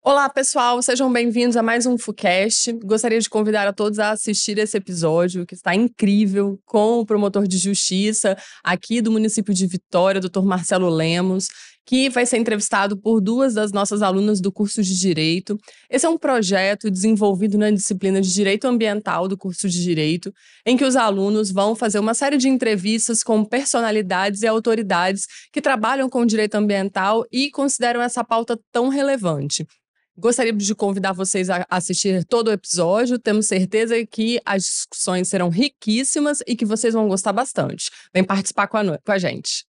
Olá, pessoal, sejam bem-vindos a mais um FuCast. Gostaria de convidar a todos a assistir esse episódio, que está incrível, com o promotor de justiça aqui do município de Vitória, Dr. Marcelo Lemos, que vai ser entrevistado por duas das nossas alunas do curso de Direito. Esse é um projeto desenvolvido na disciplina de Direito Ambiental do curso de Direito, em que os alunos vão fazer uma série de entrevistas com personalidades e autoridades que trabalham com o direito ambiental e consideram essa pauta tão relevante. Gostaria de convidar vocês a assistir todo o episódio. Temos certeza que as discussões serão riquíssimas e que vocês vão gostar bastante. Vem participar com a gente.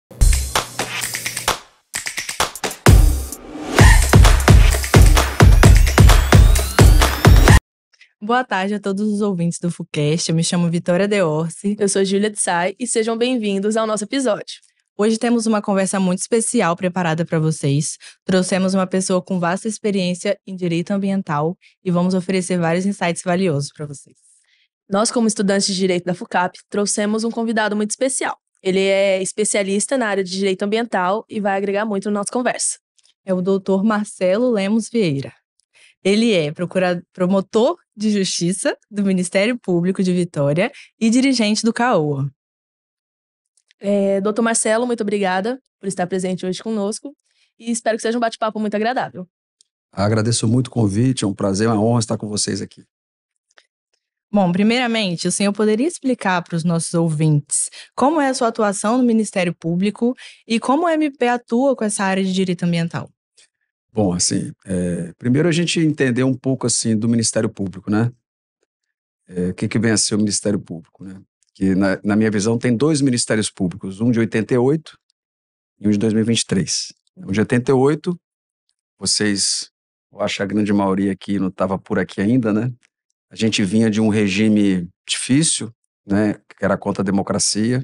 Boa tarde a todos os ouvintes do FuCast. Eu me chamo Vitória Deorce. Eu sou Júlia de Sai e sejam bem-vindos ao nosso episódio. Hoje temos uma conversa muito especial preparada para vocês. Trouxemos uma pessoa com vasta experiência em direito ambiental e vamos oferecer vários insights valiosos para vocês. Nós, como estudantes de Direito da FUCAP, trouxemos um convidado muito especial. Ele é especialista na área de Direito Ambiental e vai agregar muito na nossa conversa. É o Dr. Marcelo Lemos Vieira. Ele é promotor de Justiça do Ministério Público de Vitória e dirigente do CAOA. Doutor Marcelo, muito obrigada por estar presente hoje conosco e espero que seja um bate-papo muito agradável. Agradeço muito o convite, é um prazer, uma honra estar com vocês aqui. Bom, primeiramente, o senhor poderia explicar para os nossos ouvintes como é a sua atuação no Ministério Público e como o MP atua com essa área de direito ambiental? Bom, assim, primeiro a gente entender um pouco assim do Ministério Público, né? O que vem a ser o Ministério Público, né? Que na minha visão tem dois Ministérios Públicos, um de 88 e um de 2023. O de 88, vocês, eu acho que a grande maioria aqui não estava por aqui ainda, né? A gente vinha de um regime difícil, né? Que era contra a democracia.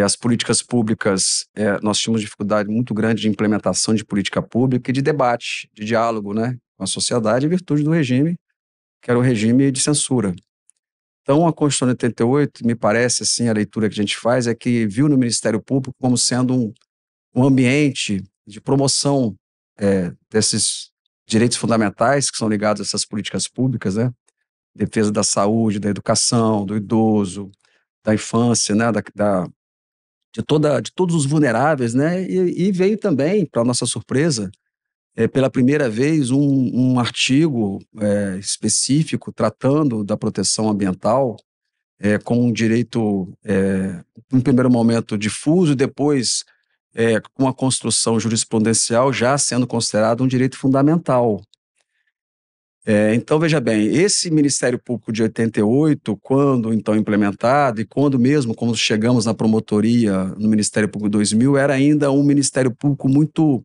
As políticas públicas, nós tínhamos dificuldade muito grande de implementação de política pública e de debate, de diálogo, né? Com a sociedade em virtude do regime, que era o regime de censura. Então, a Constituição de 88, me parece, assim, a leitura que a gente faz é que viu no Ministério Público como sendo um ambiente de promoção desses direitos fundamentais que são ligados a essas políticas públicas, né? Defesa da saúde, da educação, do idoso, da infância, né? De todos os vulneráveis, né? E veio também, para nossa surpresa, pela primeira vez, um artigo específico tratando da proteção ambiental como um direito, em primeiro momento, difuso, e depois, com a construção jurisprudencial, já sendo considerado um direito fundamental. Então, veja bem, esse Ministério Público de 88, quando então implementado, e quando chegamos na promotoria no Ministério Público 2000, era ainda um Ministério Público muito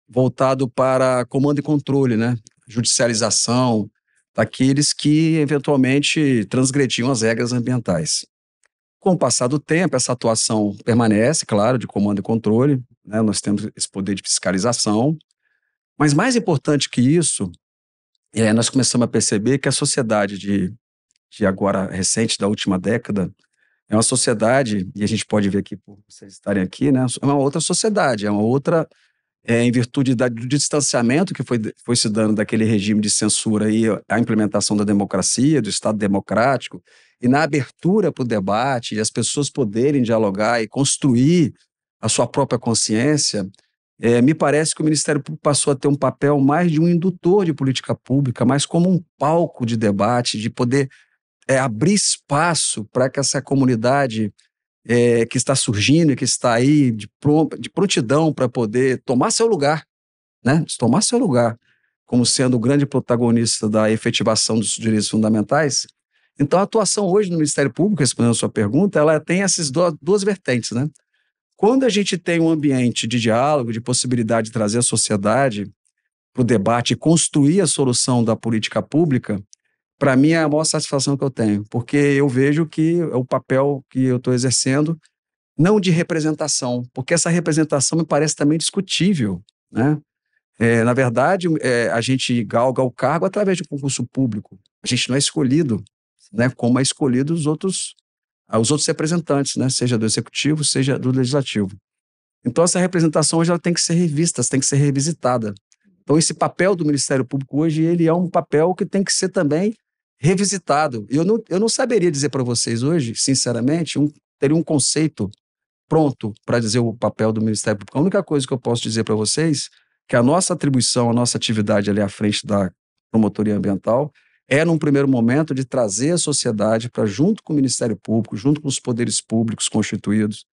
voltado para comando e controle, né? Judicialização daqueles que eventualmente transgrediam as regras ambientais. Com o passar do tempo, essa atuação permanece, claro, de comando e controle, né? Nós temos esse poder de fiscalização, mas mais importante que isso, nós começamos a perceber que a sociedade de agora recente, da última década, é uma sociedade, e a gente pode ver aqui por vocês estarem aqui, né? É uma outra sociedade, é uma outra, em virtude do distanciamento que foi se dando daquele regime de censura e a implementação da democracia, do Estado democrático, e na abertura para o debate, e as pessoas poderem dialogar e construir a sua própria consciência, me parece que o Ministério Público passou a ter um papel mais de um indutor de política pública, mais como um palco de debate, de poder abrir espaço para que essa comunidade que está surgindo e que está aí de prontidão para poder tomar seu lugar, né? Tomar seu lugar como sendo o grande protagonista da efetivação dos direitos fundamentais. Então, a atuação hoje no Ministério Público, respondendo a sua pergunta, ela tem essas duas vertentes, né? Quando a gente tem um ambiente de diálogo, de possibilidade de trazer a sociedade para o debate e construir a solução da política pública, para mim é a maior satisfação que eu tenho, porque eu vejo que é o papel que eu estou exercendo, não de representação, porque essa representação me parece também discutível, né? Na verdade, a gente galga o cargo através de um concurso público. A gente não é escolhido, né, como é escolhido os outros representantes, né, seja do executivo, seja do legislativo. Então, essa representação hoje ela tem que ser revista, tem que ser revisitada. Então, esse papel do Ministério Público hoje, ele é um papel que tem que ser também revisitado. Eu não saberia dizer para vocês hoje, sinceramente, teria um conceito pronto para dizer o papel do Ministério Público. A única coisa que eu posso dizer para vocês é que a nossa atribuição, a nossa atividade ali à frente da promotoria ambiental é, num primeiro momento, de trazer a sociedade para, junto com o Ministério Público, junto com os poderes públicos constituídos,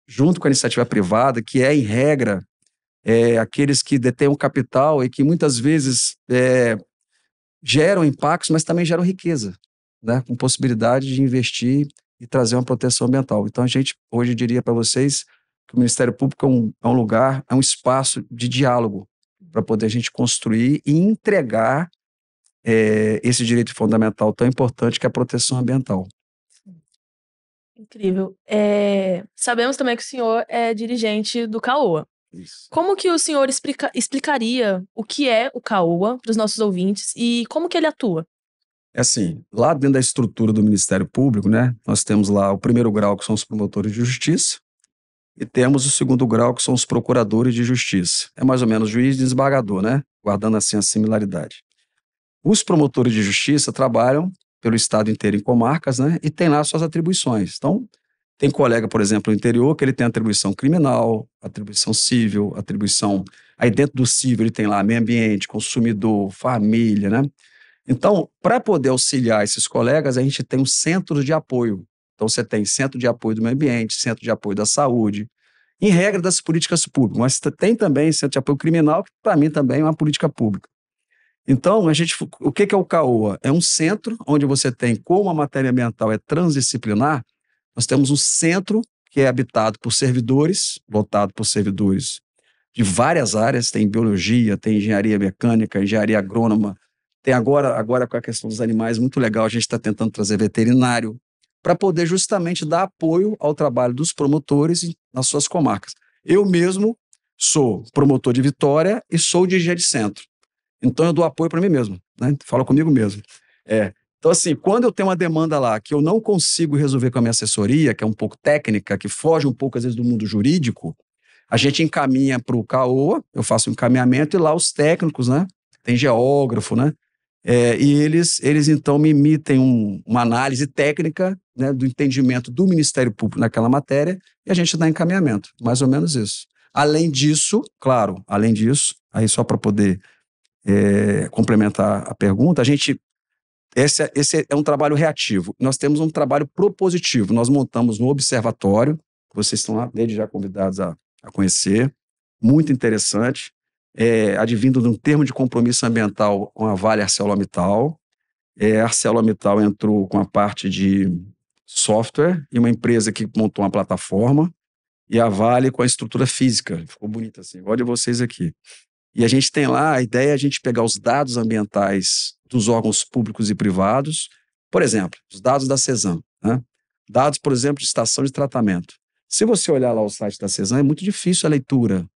junto com a iniciativa privada, que é, em regra, aqueles que detêm o capital e que muitas vezes geram impactos, mas também geram riqueza, né? Com possibilidade de investir e trazer uma proteção ambiental. Então, a gente hoje diria para vocês que o Ministério Público é um lugar, é um espaço de diálogo para poder a gente construir e entregar esse direito fundamental tão importante que é a proteção ambiental. Incrível. Sabemos também que o senhor é dirigente do CAOA. Isso. Como que o senhor explicaria o que é o CAOA para os nossos ouvintes e como que ele atua? É assim, lá dentro da estrutura do Ministério Público, né, nós temos lá o primeiro grau, que são os promotores de justiça, e temos o segundo grau, que são os procuradores de justiça. É mais ou menos juiz e desembargador, né, guardando assim a similaridade. Os promotores de justiça trabalham pelo estado inteiro em comarcas, né, e tem lá suas atribuições. Então, tem colega, por exemplo, no interior, que ele tem atribuição criminal, atribuição civil, atribuição... Aí dentro do civil ele tem lá meio ambiente, consumidor, família, né? Então, para poder auxiliar esses colegas, a gente tem um centro de apoio. Então, você tem centro de apoio do meio ambiente, centro de apoio da saúde, em regra das políticas públicas, mas tem também centro de apoio criminal, que para mim também é uma política pública. Então, o que é o CAOA? É um centro onde você tem, como a matéria ambiental é transdisciplinar, nós temos um centro que é habitado por servidores, lotado por servidores de várias áreas, tem biologia, tem engenharia mecânica, engenharia agrônoma, tem agora com a questão dos animais, muito legal, a gente está tentando trazer veterinário, para poder justamente dar apoio ao trabalho dos promotores nas suas comarcas. Eu mesmo sou promotor de Vitória e sou dirigente de centro. Então, eu dou apoio para mim mesmo, né? Falo comigo mesmo. Então, assim, quando eu tenho uma demanda lá que eu não consigo resolver com a minha assessoria, que é um pouco técnica, que foge um pouco, às vezes, do mundo jurídico, a gente encaminha para o CAOA, eu faço um encaminhamento, e lá os técnicos, né? Tem geógrafo, né? E eles, então, me emitem uma análise técnica, né, do entendimento do Ministério Público naquela matéria, e a gente dá encaminhamento. Mais ou menos isso. Além disso, claro, aí só para poder complementar a pergunta, esse é um trabalho reativo. Nós temos um trabalho propositivo. Nós montamos um observatório, vocês estão lá, desde já convidados a conhecer, muito interessante, advindo de um termo de compromisso ambiental com a Vale ArcelorMittal. A ArcelorMittal entrou com a parte de software e uma empresa que montou uma plataforma, e a Vale com a estrutura física. Ficou bonito assim, igual de vocês aqui. E a gente tem lá, a ideia é a gente pegar os dados ambientais dos órgãos públicos e privados, por exemplo, os dados da CESAM, né? Dados, por exemplo, de estação de tratamento. Se você olhar lá o site da CESAM, é muito difícil a leitura.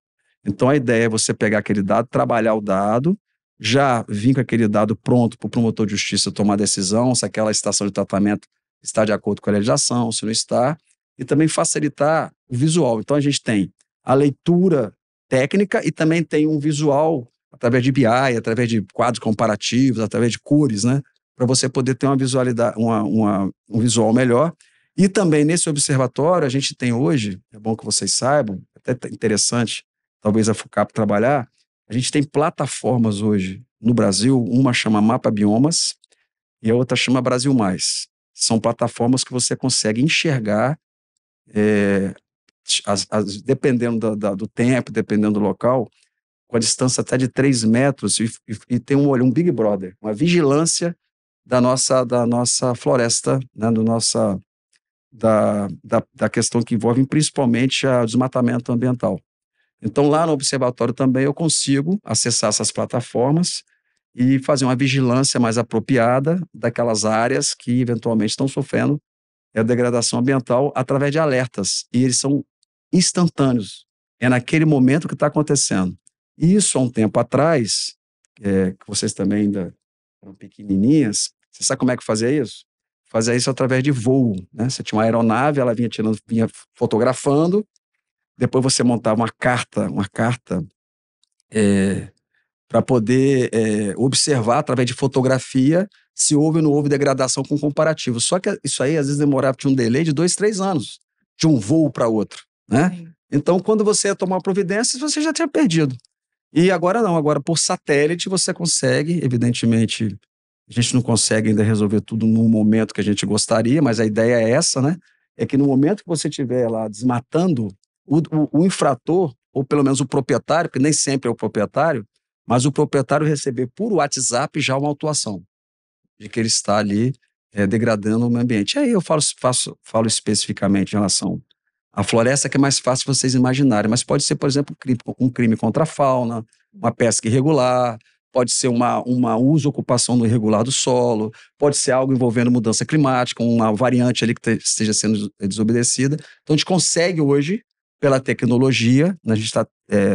Então, a ideia é você pegar aquele dado, trabalhar o dado, já vir com aquele dado pronto para o promotor de justiça tomar decisão, se aquela estação de tratamento está de acordo com a legislação, se não está, e também facilitar o visual. Então, a gente tem a leitura técnica e também tem um visual através de BI, através de quadros comparativos, através de cores, né? Para você poder ter uma visualidade, um visual melhor. E também nesse observatório a gente tem hoje, é bom que vocês saibam, até interessante, talvez a FUCAP trabalhar, a gente tem plataformas hoje no Brasil, uma chama Mapa Biomas e a outra chama Brasil Mais. São plataformas que você consegue enxergar, dependendo do tempo, dependendo do local, com a distância até de 3 metros, e tem um olho, um Big Brother, uma vigilância da nossa floresta, né, da questão que envolve principalmente o desmatamento ambiental. Então, lá no observatório também eu consigo acessar essas plataformas e fazer uma vigilância mais apropriada daquelas áreas que eventualmente estão sofrendo a degradação ambiental através de alertas. E eles são instantâneos. É naquele momento que está acontecendo. E isso, há um tempo atrás, que vocês também ainda eram pequenininhas, você sabe como é que fazia isso? Fazia isso através de voo, né? Você tinha uma aeronave, ela vinha fotografando, depois você montava uma carta para poder observar através de fotografia se houve ou não houve degradação com comparativo. Só que isso aí às vezes demorava, tinha um delay de 2, 3 anos de um voo para outro, né? Sim. Então, quando você ia tomar providências, você já tinha perdido. E agora não, agora por satélite você consegue, evidentemente, a gente não consegue ainda resolver tudo no momento que a gente gostaria, mas a ideia é essa, né? É que no momento que você estiver lá desmatando, o infrator, ou pelo menos o proprietário, porque nem sempre é o proprietário, mas o proprietário receber por WhatsApp já uma autuação de que ele está ali degradando o meio ambiente. Aí eu falo especificamente em relação à floresta, que é mais fácil vocês imaginarem, mas pode ser, por exemplo, um crime contra a fauna, uma pesca irregular, pode ser uma uso ou ocupação no irregular do solo, pode ser algo envolvendo mudança climática, uma variante ali que esteja sendo desobedecida. Então a gente consegue hoje, pela tecnologia, a gente está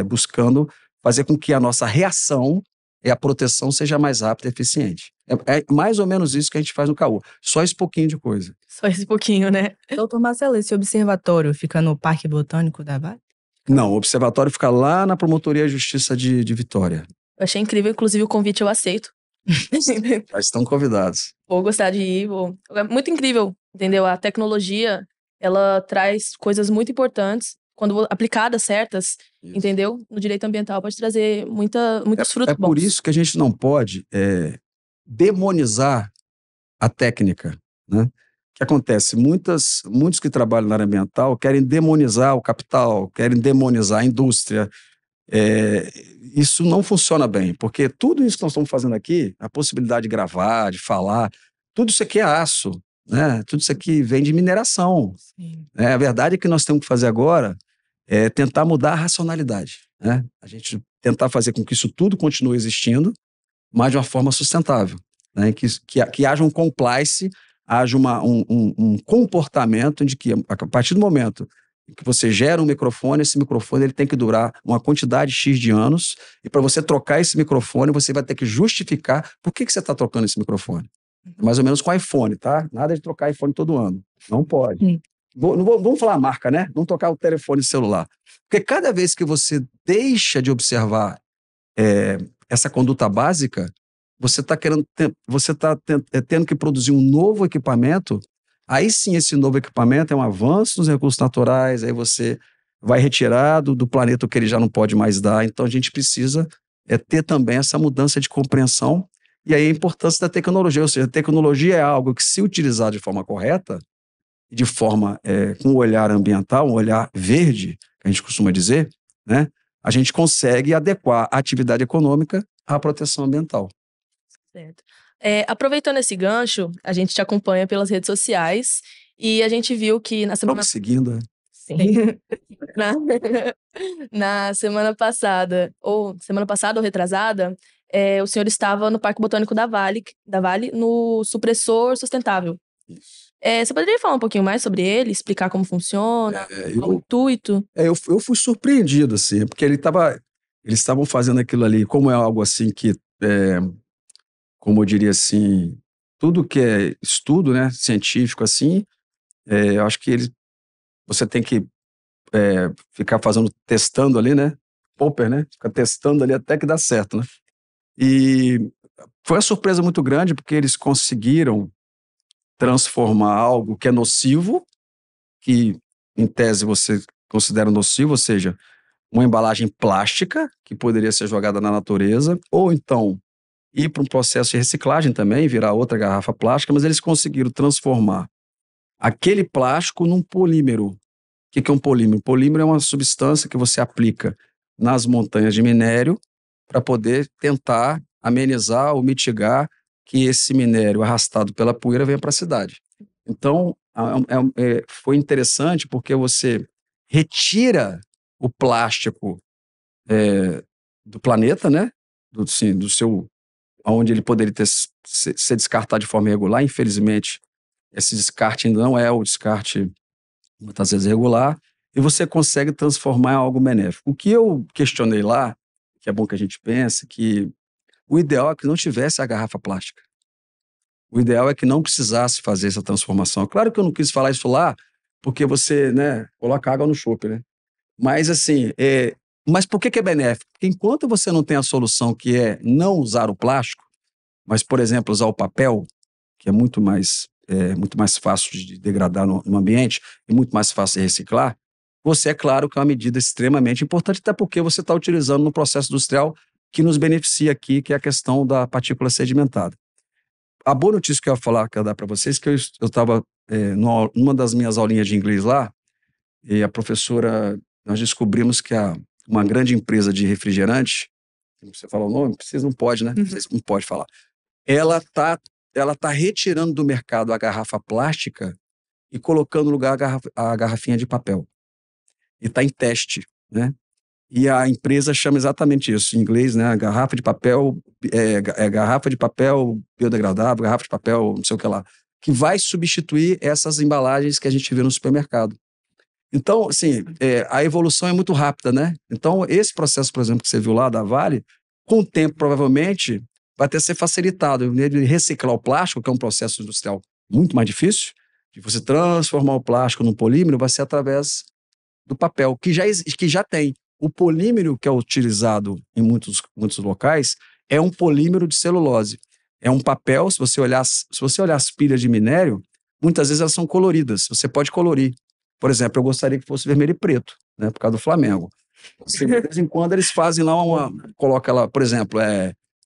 buscando fazer com que a nossa reação e a proteção seja mais rápida e eficiente. É mais ou menos isso que a gente faz no CAU. Só esse pouquinho de coisa. Só esse pouquinho, né? Doutor Marcelo, esse observatório fica no Parque Botânico da Vale? Não, o observatório fica lá na Promotoria de Justiça de Vitória. Eu achei incrível, inclusive o convite eu aceito. Já estão convidados. Vou gostar de ir. É muito incrível, entendeu? A tecnologia, ela traz coisas muito importantes. Quando aplicadas certas, Isso. entendeu? No direito ambiental pode trazer muitos frutos bons. É por isso que a gente não pode demonizar a técnica, né? O que acontece? Muitos que trabalham na área ambiental querem demonizar o capital, querem demonizar a indústria. Isso não funciona bem, porque tudo isso que nós estamos fazendo aqui, a possibilidade de gravar, de falar, tudo isso aqui é aço, né? Tudo isso aqui vem de mineração. A verdade é que nós temos que fazer agora é tentar mudar a racionalidade, né? A gente tentar fazer com que isso tudo continue existindo, mas de uma forma sustentável, né? Que haja um compliance, haja um comportamento de que, a partir do momento que você gera um microfone, esse microfone ele tem que durar uma quantidade X de anos, e para você trocar esse microfone, você vai ter que justificar por que você está trocando esse microfone. Mais ou menos com iPhone, tá? Nada de trocar iPhone todo ano. Não pode. Vamos falar a marca, né? Vamos trocar o telefone celular. Porque cada vez que você deixa de observar essa conduta básica, você está tendo que produzir um novo equipamento. Aí sim, esse novo equipamento é um avanço nos recursos naturais, aí você vai retirar do planeta o que ele já não pode mais dar. Então a gente precisa ter também essa mudança de compreensão, e aí a importância da tecnologia. Ou seja, a tecnologia é algo que, se utilizar de forma correta, de forma com um olhar ambiental, um olhar verde, que a gente costuma dizer, né, a gente consegue adequar a atividade econômica à proteção ambiental. Certo. Aproveitando esse gancho, a gente te acompanha pelas redes sociais e a gente viu que na semana... Estamos seguindo. Sim. Na semana passada ou retrasada, o senhor estava no Parque Botânico da Vale, no Supressor Sustentável. Isso. Você poderia falar um pouquinho mais sobre ele, explicar como funciona, qual o intuito? Eu fui surpreendido, assim, porque eles estavam fazendo aquilo ali, como é algo assim que, como eu diria assim, tudo que é estudo, né, científico, assim, eu acho que você tem que ficar testando ali, né, Popper, né, ficar testando ali até que dá certo, né. E foi uma surpresa muito grande, porque eles conseguiram transformar algo que é nocivo, que em tese você considera nocivo, ou seja, uma embalagem plástica que poderia ser jogada na natureza, ou então ir para um processo de reciclagem também, virar outra garrafa plástica, mas eles conseguiram transformar aquele plástico num polímero. O que é um polímero? Polímero é uma substância que você aplica nas montanhas de minério para poder tentar amenizar ou mitigar que esse minério arrastado pela poeira venha para a cidade. Então, foi interessante porque você retira o plástico do planeta, né? Do seu, onde ele poderia ser descartado de forma irregular. Infelizmente, esse descarte ainda não é o descarte, muitas vezes, regular, e você consegue transformar em algo benéfico. O que eu questionei lá, que é bom que a gente pense, que o ideal é que não tivesse a garrafa plástica. O ideal é que não precisasse fazer essa transformação. Claro que eu não quis falar isso lá, porque você, né, coloca água no chope, né? Mas, assim, Mas por que é benéfico? Porque enquanto você não tem a solução que é não usar o plástico, mas, por exemplo, usar o papel, que é muito mais fácil de degradar no ambiente e muito mais fácil de reciclar, você, é claro que é uma medida extremamente importante, até porque você está utilizando no processo industrial que nos beneficia aqui, que é a questão da partícula sedimentada. A boa notícia que eu ia dar para vocês, que eu estava numa das minhas aulinhas de inglês lá, e a professora, nós descobrimos que uma grande empresa de refrigerante, você fala o nome? Vocês não pode, né? Vocês não pode falar. Ela tá retirando do mercado a garrafa plástica e colocando no lugar a garrafinha de papel. E está em teste, né? E a empresa chama exatamente isso, em inglês, né? Garrafa de papel, garrafa de papel biodegradável, garrafa de papel, não sei o que lá, que vai substituir essas embalagens que a gente vê no supermercado. Então, assim, a evolução é muito rápida, né? Então, esse processo, por exemplo, que você viu lá da Vale, com o tempo, provavelmente, vai ter que ser facilitado. De reciclar o plástico, que é um processo industrial muito mais difícil, de você transformar o plástico num polímero, vai ser através do papel, que já tem. O polímero que é utilizado em muitos locais é um polímero de celulose. É um papel, se você olhar as pilhas de minério, muitas vezes elas são coloridas, você pode colorir. Por exemplo, eu gostaria que fosse vermelho e preto, né, por causa do Flamengo. Assim, de vez em quando eles fazem lá coloca lá, por exemplo,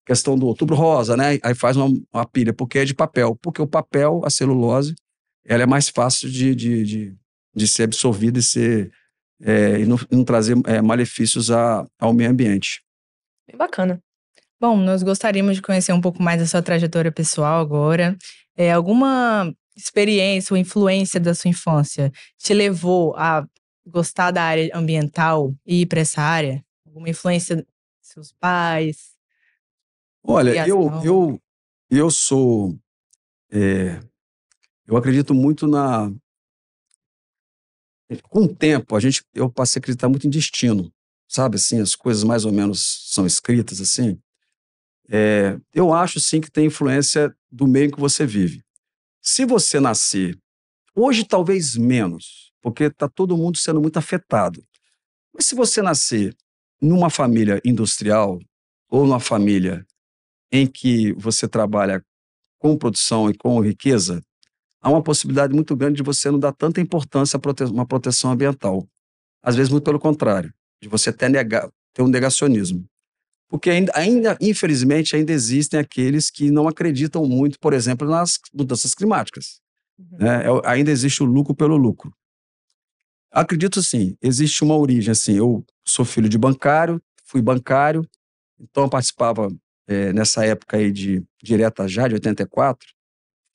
questão do outubro rosa, né, aí faz uma pilha, porque é de papel. Porque o papel, a celulose, ela é mais fácil de ser absorvida e não trazer malefícios ao meio ambiente. Bem bacana. Bom, nós gostaríamos de conhecer um pouco mais da sua trajetória pessoal agora. Alguma experiência ou influência da sua infância te levou a gostar da área ambiental e ir para essa área? Alguma influência dos seus pais? Olha, Criação? eu sou... eu acredito muito com o tempo, eu passei a acreditar muito em destino, sabe, assim, as coisas mais ou menos são escritas, assim. Eu acho, sim, que tem influência do meio em que você vive. Se você nascer, hoje talvez menos, porque está todo mundo sendo muito afetado, mas se você nascer numa família industrial ou numa família em que você trabalha com produção e com riqueza, há uma possibilidade muito grande de você não dar tanta importância a uma proteção ambiental. Às vezes, muito pelo contrário, de você até ter um negacionismo. Porque infelizmente, ainda existem aqueles que não acreditam muito, por exemplo, nas mudanças climáticas. Né? Ainda existe o lucro pelo lucro. Acredito, sim, existe uma origem. Assim, eu sou filho de bancário, fui bancário, então eu participava nessa época aí de Direta Já, de 84.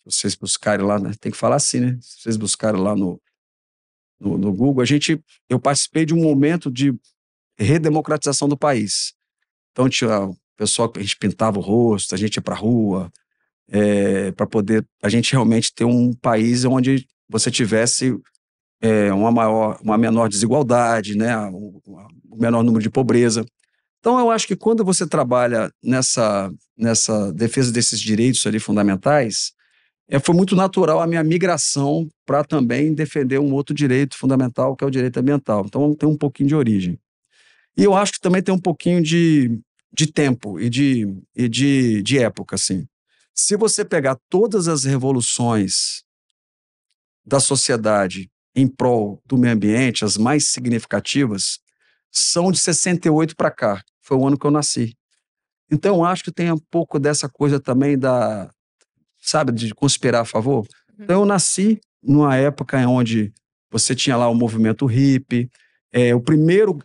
Se vocês buscarem lá, né? Tem que falar assim, né? Se vocês buscarem lá no Google, eu participei de um momento de redemocratização do país. Então tinha o pessoal que a gente pintava o rosto, a gente ia para a rua, para poder a gente realmente ter um país onde você tivesse uma menor desigualdade, né? O menor número de pobreza. Então eu acho que quando você trabalha nessa defesa desses direitos ali fundamentais, foi muito natural a minha migração para também defender um outro direito fundamental, que é o direito ambiental. Então tem um pouquinho de origem. E eu acho que também tem um pouquinho de tempo e de época, assim. Se você pegar todas as revoluções da sociedade em prol do meio ambiente, as mais significativas, são de 68 para cá. Foi o ano que eu nasci. Então eu acho que tem um pouco dessa coisa também sabe, de conspirar a favor. Então eu nasci numa época onde você tinha lá o movimento hippie,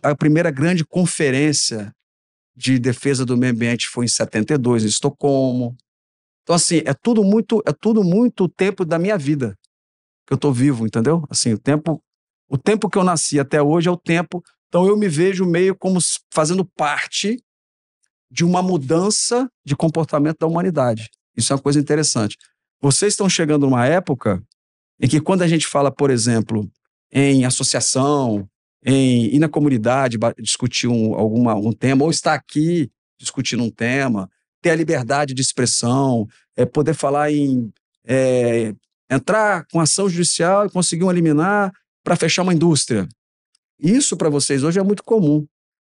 a primeira grande conferência de defesa do meio ambiente foi em 72, em Estocolmo. Então, assim, é tudo muito o tempo da minha vida que eu estou vivo, entendeu? Assim, o tempo que eu nasci até hoje é o tempo. Então, eu me vejo meio como fazendo parte de uma mudança de comportamento da humanidade. Isso é uma coisa interessante. Vocês estão chegando numa época em que, quando a gente fala, por exemplo, em associação, ir na comunidade discutir algum tema, ou estar aqui discutindo um tema, ter a liberdade de expressão, poder falar entrar com ação judicial e conseguir um liminar para fechar uma indústria. Isso para vocês hoje é muito comum.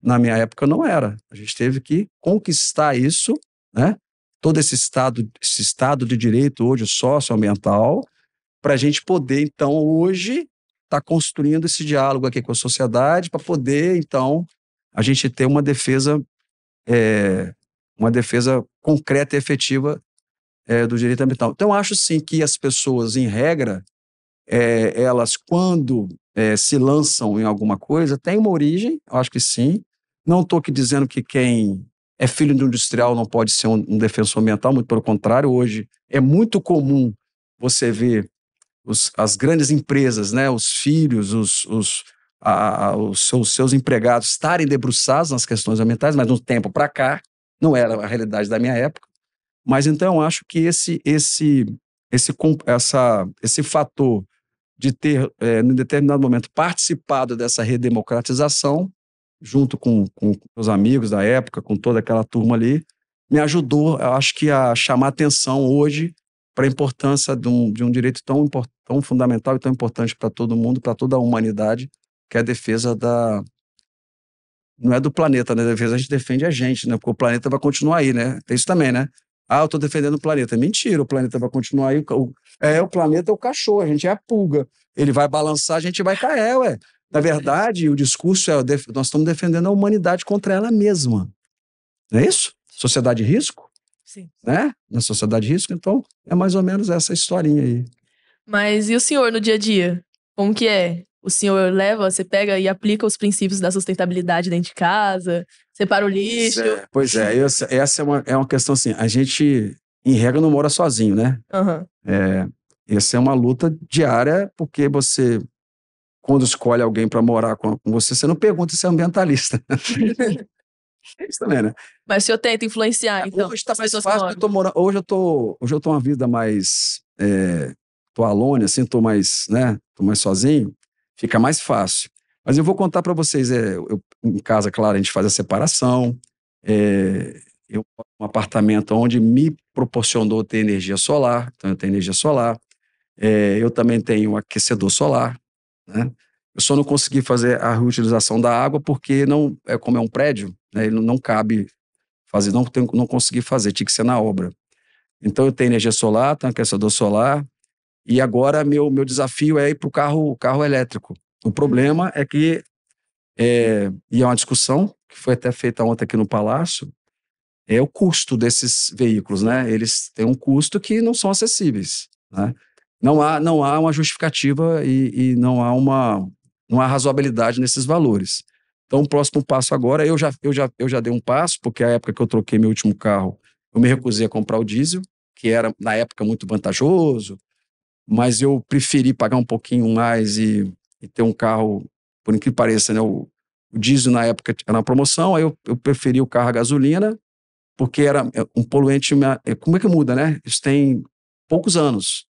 Na minha época não era. A gente teve que conquistar isso, né? Todo esse estado de direito hoje socioambiental, para a gente poder, então, hoje, estar construindo esse diálogo aqui com a sociedade, para poder, então, a gente ter uma defesa concreta e efetiva do direito ambiental. Então, eu acho, sim, que as pessoas, em regra, elas, quando se lançam em alguma coisa, têm uma origem, eu acho que sim. Não estou aqui dizendo que quem é filho de um industrial não pode ser um defensor ambiental, muito pelo contrário. Hoje é muito comum você ver as grandes empresas, né, os filhos, os seus empregados estarem debruçados nas questões ambientais, mas de um tempo para cá, não era a realidade da minha época. Mas então eu acho que esse fator de ter, em determinado momento, participado dessa redemocratização, junto com meus amigos da época, com toda aquela turma ali, me ajudou, eu acho que, a chamar atenção hoje para a importância de um direito tão fundamental e tão importante para todo mundo, para toda a humanidade, que é a defesa não é do planeta, né? A defesa a gente defende a gente, né? Porque o planeta vai continuar aí, né? Tem isso também, né? Eu estou defendendo o planeta. Mentira, o planeta vai continuar aí. O planeta é o cachorro, a gente é a pulga. Ele vai balançar, a gente vai cair, ué. Na verdade, o discurso nós estamos defendendo a humanidade contra ela mesma. Não é isso? Sociedade de risco? Sim. Né? Na sociedade de risco, então, é mais ou menos essa historinha aí. Mas e o senhor no dia a dia? Como que é? O senhor você pega e aplica os princípios da sustentabilidade dentro de casa, separa o lixo. Pois é, essa é uma questão assim, a gente, em regra, não mora sozinho, né? Uhum. Essa é uma luta diária, porque você, quando escolhe alguém para morar com você, você não pergunta se é ambientalista. É isso também, né? Mas o senhor tenta influenciar, então. Hoje está mais fácil, hoje eu tô uma vida mais, tô alone, assim, tô mais sozinho, fica mais fácil. Mas eu vou contar para vocês, em casa, claro, a gente faz a separação, eu moro num apartamento onde me proporcionou ter energia solar, então eu tenho energia solar, eu também tenho um aquecedor solar, né? Eu só não consegui fazer a reutilização da água porque como é um prédio, né, ele não cabe fazer, não consegui fazer, tinha que ser na obra. Então eu tenho energia solar, tenho aquecedor solar, e agora meu desafio é ir para o carro elétrico. O problema é que, e é uma discussão que foi até feita ontem aqui no Palácio, é o custo desses veículos, né? Eles têm um custo que não são acessíveis, né? Não há uma justificativa e não há razoabilidade nesses valores. Então, o próximo passo agora, eu já dei um passo, porque a época que eu troquei meu último carro, eu me recusei a comprar o diesel, que era, na época, muito vantajoso, mas eu preferi pagar um pouquinho mais e ter um carro, por incrível que pareça, né? O diesel, na época, era uma promoção, aí eu preferi o carro a gasolina, porque era um poluente. Como é que muda, né? Isso tem poucos anos,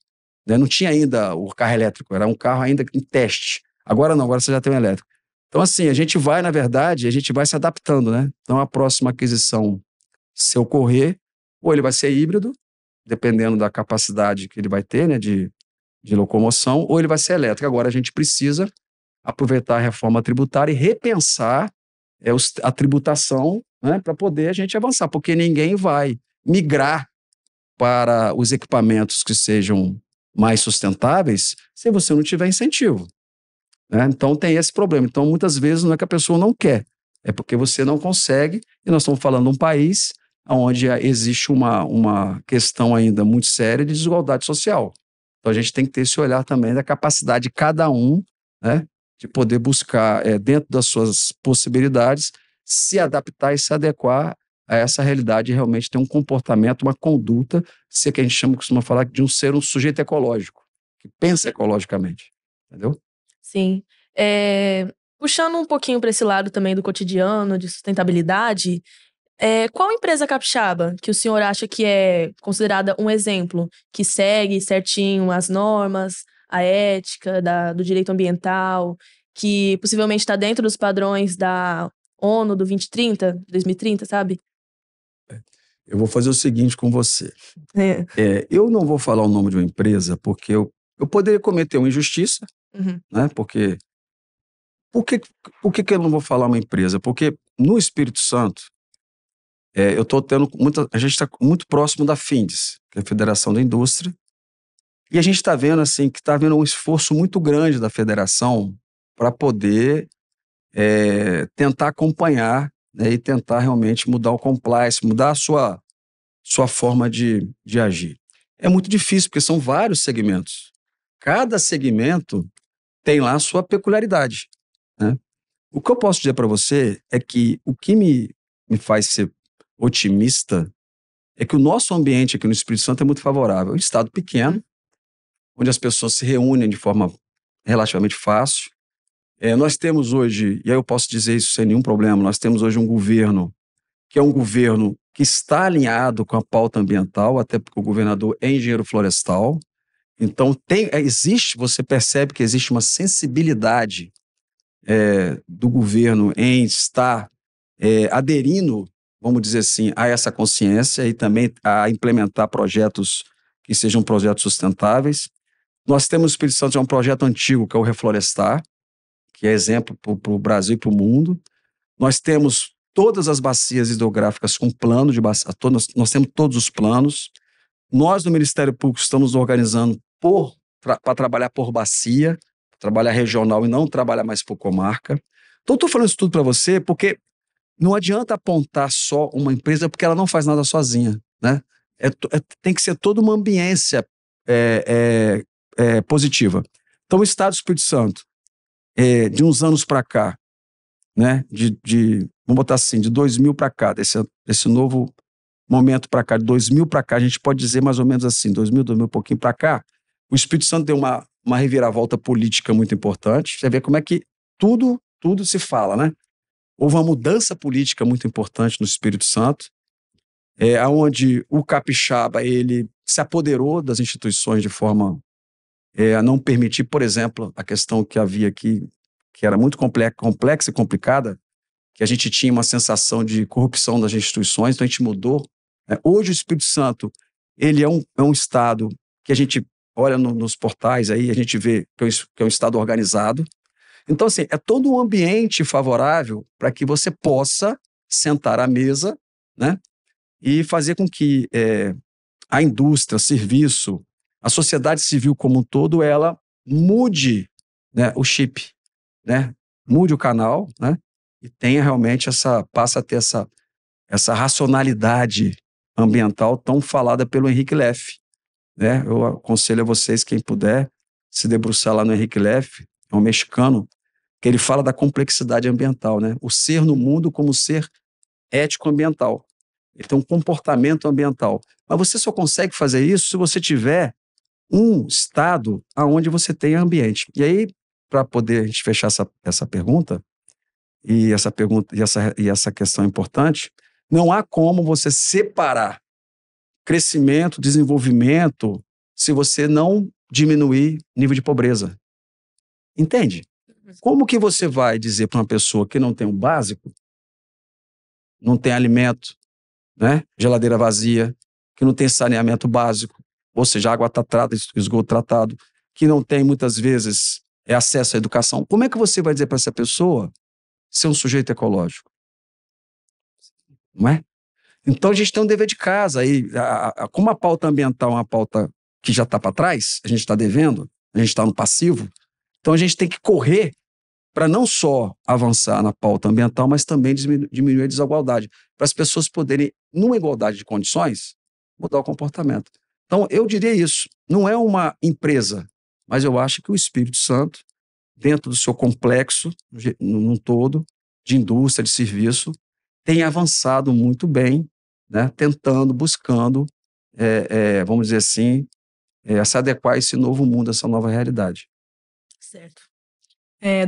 né? Não tinha ainda o carro elétrico, era um carro ainda em teste. Agora não, agora você já tem um elétrico. Então, assim, na verdade, a gente vai se adaptando, né? Então, a próxima aquisição, se ocorrer, ou ele vai ser híbrido, dependendo da capacidade que ele vai ter, né, de locomoção, ou ele vai ser elétrico. Agora, a gente precisa aproveitar a reforma tributária e repensar a tributação, né, para poder a gente avançar, porque ninguém vai migrar para os equipamentos que sejam mais sustentáveis se você não tiver incentivo, né? Então tem esse problema. Então muitas vezes não é que a pessoa não quer, é porque você não consegue, e nós estamos falando de um país onde existe uma questão ainda muito séria de desigualdade social. Então a gente tem que ter esse olhar também da capacidade de cada um, né, de poder buscar, dentro das suas possibilidades, se adaptar e se adequar a essa realidade e realmente ter um comportamento, uma conduta, se é que a gente costuma falar de ser um sujeito ecológico, que pensa ecologicamente, entendeu? Sim. Puxando um pouquinho para esse lado também do cotidiano, de sustentabilidade, qual empresa capixaba que o senhor acha que é considerada um exemplo, que segue certinho as normas, a ética do direito ambiental, que possivelmente está dentro dos padrões da ONU do 2030, sabe? Eu vou fazer o seguinte com você. Eu não vou falar o nome de uma empresa porque eu poderia cometer uma injustiça, Uhum. né? Porque por que eu não vou falar uma empresa? Porque no Espírito Santo, eu estou tendo a gente está muito próximo da FINDES, que é a Federação da Indústria, e a gente está vendo assim que está havendo um esforço muito grande da federação para poder tentar acompanhar, né, e tentar realmente mudar o compliance, mudar a sua forma de agir. É muito difícil, porque são vários segmentos. Cada segmento tem lá a sua peculiaridade, né? O que eu posso dizer para você é que o que me faz ser otimista é que o nosso ambiente aqui no Espírito Santo é muito favorável. É um estado pequeno, onde as pessoas se reúnem de forma relativamente fácil. Nós temos hoje, e aí eu posso dizer isso sem nenhum problema, nós temos hoje um governo que é um governo que está alinhado com a pauta ambiental, até porque o governador é engenheiro florestal. Então, você percebe que existe uma sensibilidade do governo em estar aderindo, vamos dizer assim, a essa consciência e também a implementar projetos que sejam projetos sustentáveis. Nós temos no Espírito Santo um projeto antigo, que é o Reflorestar, que é exemplo para o Brasil e para o mundo. Nós temos todas as bacias hidrográficas com plano de bacia, nós temos todos os planos. Nós, no Ministério Público, estamos organizando para trabalhar por bacia, trabalhar regional e não trabalhar mais por comarca. Então, estou falando isso tudo para você porque não adianta apontar só uma empresa porque ela não faz nada sozinha, né? Tem que ser toda uma ambiência positiva. Então, o Estado do Espírito Santo, de uns anos para cá, né? Vamos botar assim, de 2000 para cá, desse novo momento para cá, de 2000 para cá, a gente pode dizer mais ou menos assim, 2000 um pouquinho para cá, o Espírito Santo deu uma reviravolta política muito importante. Você vê como é que tudo se fala, né? Houve uma mudança política muito importante no Espírito Santo, onde o capixaba ele se apoderou das instituições de forma a não permitir, por exemplo, a questão que havia aqui, que era muito complexa e complicada, que a gente tinha uma sensação de corrupção das instituições, então a gente mudou. Hoje o Espírito Santo ele é um estado que a gente olha nos portais aí, a gente vê que é um estado organizado. Então, assim, é todo um ambiente favorável para que você possa sentar à mesa, né, e fazer com que a indústria, o serviço, a sociedade civil como um todo, ela mude, né, o chip, né, mude o canal, né, e tenha realmente passe a ter essa racionalidade ambiental tão falada pelo Henrique Leff, né? Eu aconselho a vocês, quem puder, se debruçar lá no Henrique Leff, é um mexicano, que ele fala da complexidade ambiental, né? O ser no mundo como ser ético-ambiental. Ele tem um comportamento ambiental. Mas você só consegue fazer isso se você tiver um estado onde você tenha ambiente. E aí, para poder a gente fechar essa pergunta, e essa questão importante, não há como você separar crescimento, desenvolvimento, se você não diminuir nível de pobreza. Entende? Como que você vai dizer para uma pessoa que não tem um básico, não tem alimento, né, geladeira vazia, que não tem saneamento básico, ou seja, água tratada, esgoto tratado, que não tem muitas vezes acesso à educação, como é que você vai dizer para essa pessoa ser um sujeito ecológico? Não é? Então a gente tem um dever de casa aí, como a pauta ambiental é uma pauta que já está para trás, a gente está devendo, a gente está no passivo, então a gente tem que correr para não só avançar na pauta ambiental, mas também diminuir a desigualdade, para as pessoas poderem, numa igualdade de condições, mudar o comportamento. Então eu diria isso, não é uma empresa, mas eu acho que o Espírito Santo, dentro do seu complexo, num todo, de indústria, de serviço, tem avançado muito bem, né, tentando, buscando, vamos dizer assim, se adequar a esse novo mundo, a essa nova realidade. Certo.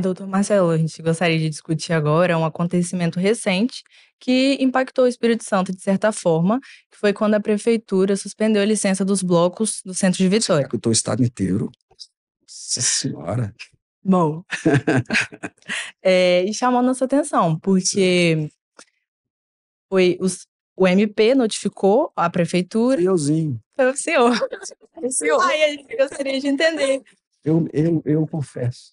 Doutor Marcelo, a gente gostaria de discutir agora um acontecimento recente que impactou o Espírito Santo de certa forma, que foi quando a prefeitura suspendeu a licença dos blocos do centro de Vitória. Que eu estou o estado inteiro. Nossa Senhora! Bom, e chamou nossa atenção, porque o MP notificou a prefeitura. Euzinho. Foi o senhor. O senhor. Aí a gente gostaria de entender. Eu confesso.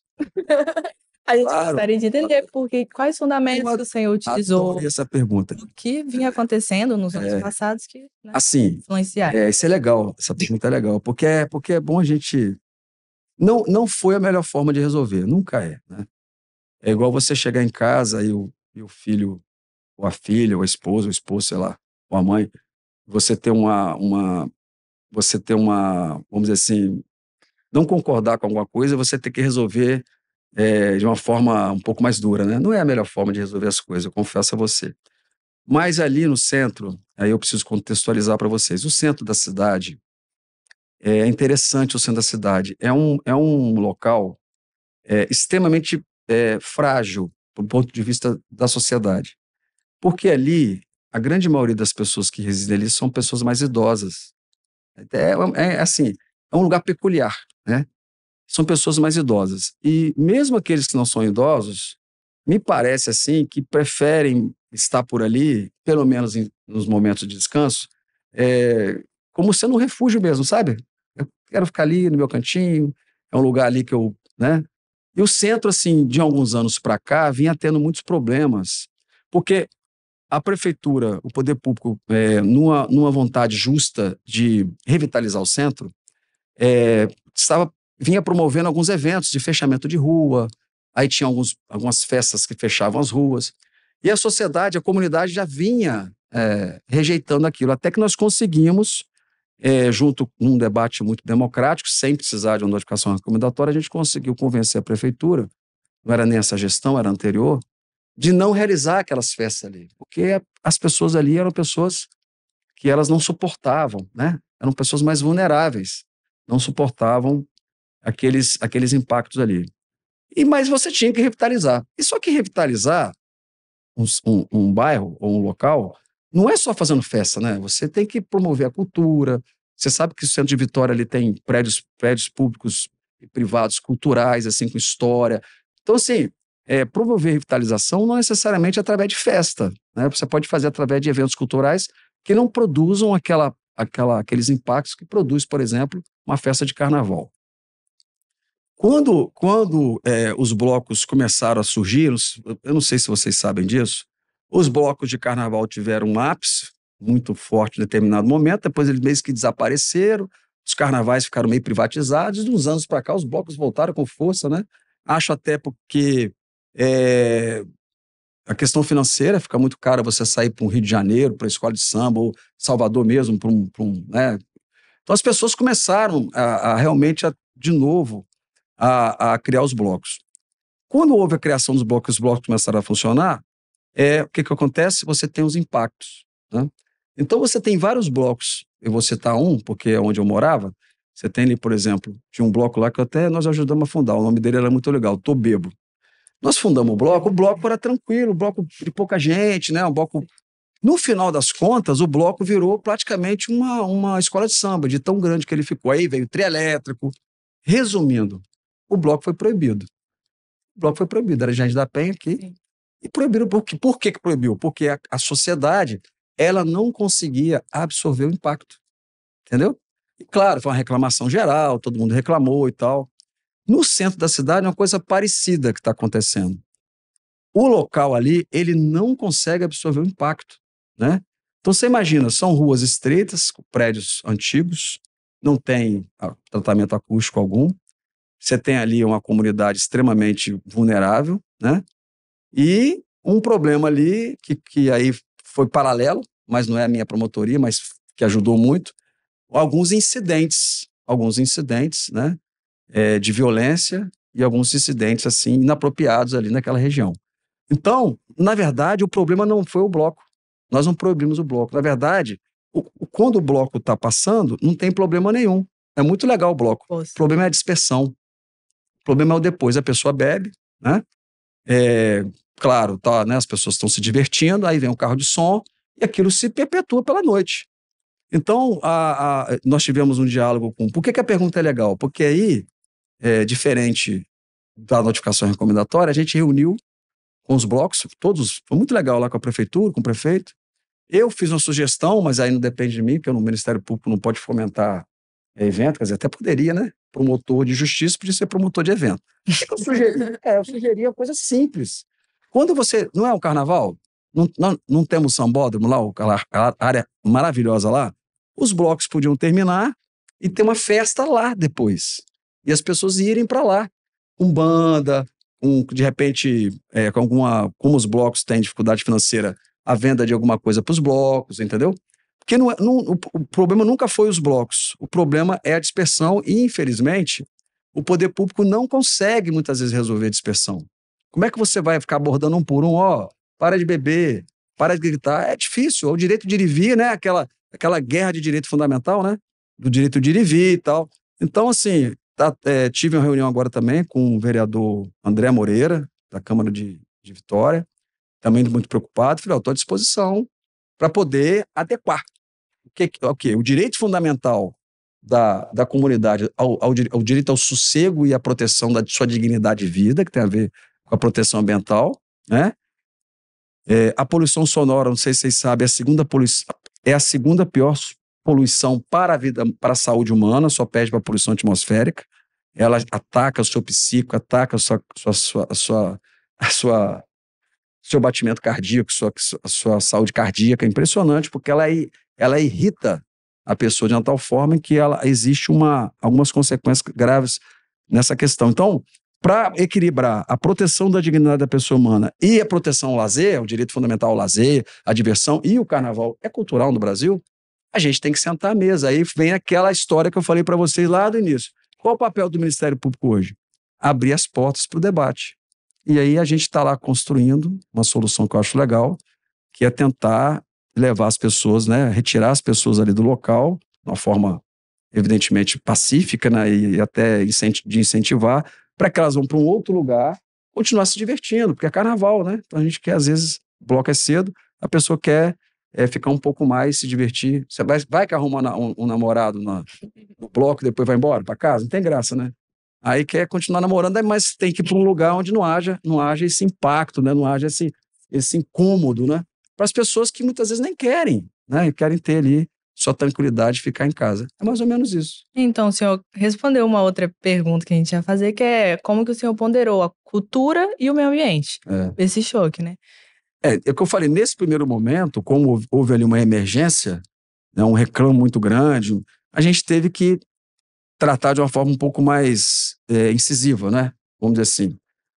A gente Claro. gostaria de entender quais fundamentos que o senhor utilizou, Adorei essa pergunta. o que vinha acontecendo nos anos passados que, né, Assim, influenciaram. isso é legal, essa pergunta é legal, porque é bom a gente... Não foi a melhor forma de resolver, nunca é, né? É igual você chegar em casa e o filho, ou a filha, ou a esposa, o esposo, sei lá, ou a mãe, você ter vamos dizer assim, não concordar com alguma coisa, você ter que resolver de uma forma um pouco mais dura, né? Não é a melhor forma de resolver as coisas, eu confesso a você. Mas ali no centro, aí eu preciso contextualizar para vocês, o centro da cidade, é interessante o centro da cidade, é um local extremamente frágil do ponto de vista da sociedade. Porque ali, a grande maioria das pessoas que residem ali são pessoas mais idosas. Assim, é um lugar peculiar, né? São pessoas mais idosas. E mesmo aqueles que não são idosos, me parece assim que preferem estar por ali, pelo menos nos momentos de descanso, como sendo um refúgio mesmo, sabe? Eu quero ficar ali no meu cantinho, é um lugar ali que eu, né? E o centro, assim, de alguns anos para cá, vinha tendo muitos problemas, porque a prefeitura, o poder público, numa vontade justa de revitalizar o centro, eh, vinha promovendo alguns eventos de fechamento de rua, aí tinha algumas festas que fechavam as ruas, e a sociedade, a comunidade já vinha rejeitando aquilo, até que nós conseguimos, junto num debate muito democrático, sem precisar de uma notificação recomendatória, a gente conseguiu convencer a prefeitura, não era nem essa gestão, era anterior, de não realizar aquelas festas ali, porque as pessoas ali eram pessoas que elas não suportavam, né? Eram pessoas mais vulneráveis, não suportavam aqueles impactos ali. Mas você tinha que revitalizar. E só que revitalizar um bairro ou um local não é só fazendo festa, né? Você tem que promover a cultura. Você sabe que o centro de Vitória ali tem prédios públicos e privados, culturais, assim, com história. Então, assim, promover revitalização não necessariamente através de festa, né? Você pode fazer através de eventos culturais que não produzam aqueles impactos que produz, por exemplo, uma festa de carnaval. Quando os blocos começaram a surgir, eu não sei se vocês sabem disso, os blocos de carnaval tiveram um ápice muito forte em determinado momento, depois eles meio que desapareceram, os carnavais ficaram meio privatizados, e de uns anos para cá os blocos voltaram com força, né? Acho até porque a questão financeira fica muito cara você sair para um Rio de Janeiro, para a escola de samba, ou Salvador mesmo, né? Então as pessoas começaram realmente, de novo, a criar os blocos. Quando houve a criação dos blocos, os blocos começaram a funcionar, o que acontece? Você tem os impactos, né? Então você tem vários blocos, eu vou citar um, porque é onde eu morava, você tem ali, por exemplo, tinha um bloco lá que até nós ajudamos a fundar, o nome dele era muito legal, Tô Bebo. Nós fundamos o bloco era tranquilo, um bloco de pouca gente, né? Um bloco... No final das contas, o bloco virou praticamente uma escola de samba, de tão grande que ele ficou. Aí veio o trio elétrico. Resumindo, o bloco foi proibido. O bloco foi proibido, era Gente da Penha aqui. Sim. E proibiram, por que proibiu? Porque a sociedade, ela não conseguia absorver o impacto, entendeu? E claro, foi uma reclamação geral, todo mundo reclamou e tal. No centro da cidade é uma coisa parecida que está acontecendo. O local ali, ele não consegue absorver o impacto, né? Então você imagina, são ruas estreitas, prédios antigos, não tem tratamento acústico algum, você tem ali uma comunidade extremamente vulnerável, né? E um problema ali, que aí foi paralelo, mas não é a minha promotoria, mas que ajudou muito, alguns incidentes, né? De violência e alguns incidentes, assim, inapropriados ali naquela região. Então, na verdade, o problema não foi o bloco. Nós não proibimos o bloco. Na verdade, quando o bloco está passando, não tem problema nenhum. É muito legal o bloco. Poxa. O problema é a dispersão. O problema é o depois. A pessoa bebe, né? Claro, tá, né? As pessoas estão se divertindo, aí vem um carro de som e aquilo se perpetua pela noite. Então, nós tivemos um diálogo com... Por que a pergunta é legal? Porque aí, diferente da notificação recomendatória, a gente reuniu com os blocos, todos, foi muito legal lá com a prefeitura, com o prefeito. Eu fiz uma sugestão, mas aí não depende de mim, porque o Ministério Público não pode fomentar evento, quer dizer, até poderia, né? Promotor de justiça podia ser promotor de evento. O que eu sugeri? Eu sugeri uma coisa simples. Quando você... Não é o carnaval? Não temos sambódromo lá, aquela área maravilhosa lá? Os blocos podiam terminar e ter uma festa lá depois. E as pessoas irem para lá. Com banda, de repente, como os blocos têm dificuldade financeira, a venda de alguma coisa para os blocos, entendeu? Porque o problema nunca foi os blocos. O problema é a dispersão e, infelizmente, o poder público não consegue, muitas vezes, resolver a dispersão. Como é que você vai ficar abordando um por um? Para de beber, para de gritar. É difícil. O direito de ir e vir, né? Aquela guerra de direito fundamental, né? Do direito de ir e vir e tal. Então, assim, tive uma reunião agora também com o vereador André Moreira, da Câmara de Vitória, também muito preocupado. Falei, estou à disposição para poder adequar. O direito fundamental da comunidade ao direito ao sossego e à proteção da sua dignidade de vida, que tem a ver com a proteção ambiental, né? A poluição sonora, não sei se vocês sabem, é a segunda pior poluição para a vida, para a saúde humana, só perde para a poluição atmosférica. Ela ataca o seu psíquico, ataca seu batimento cardíaco, a sua saúde cardíaca. É impressionante, porque ela irrita a pessoa de uma tal forma que existe algumas consequências graves nessa questão. Então, para equilibrar a proteção da dignidade da pessoa humana e a proteção ao lazer, o direito fundamental ao lazer, a diversão, e o carnaval é cultural no Brasil, a gente tem que sentar à mesa. Aí vem aquela história que eu falei para vocês lá do início. Qual o papel do Ministério Público hoje? Abrir as portas para o debate. E aí a gente está lá construindo uma solução que eu acho legal, que é tentar levar as pessoas, né, retirar as pessoas ali do local, de uma forma evidentemente pacífica, né, e até de incentivar, para que elas vão para um outro lugar, continuar se divertindo, porque é carnaval, né? Então a gente quer, às vezes, o bloco é cedo, a pessoa quer ficar um pouco mais, se divertir. Você vai que arruma um namorado no bloco e depois vai embora para casa? Não tem graça, né? Aí quer continuar namorando, mas tem que ir para um lugar onde não haja esse impacto, né? Não haja esse incômodo, né? Para as pessoas que muitas vezes nem querem, né? Querem ter ali sua tranquilidade e ficar em casa. É mais ou menos isso. Então, o senhor respondeu uma outra pergunta que a gente ia fazer, que é como que o senhor ponderou a cultura e o meio ambiente? Esse choque, né? É o que eu falei, nesse primeiro momento, como houve ali uma emergência, né, um reclamo muito grande, a gente teve que tratar de uma forma um pouco mais incisiva, né? Vamos dizer assim.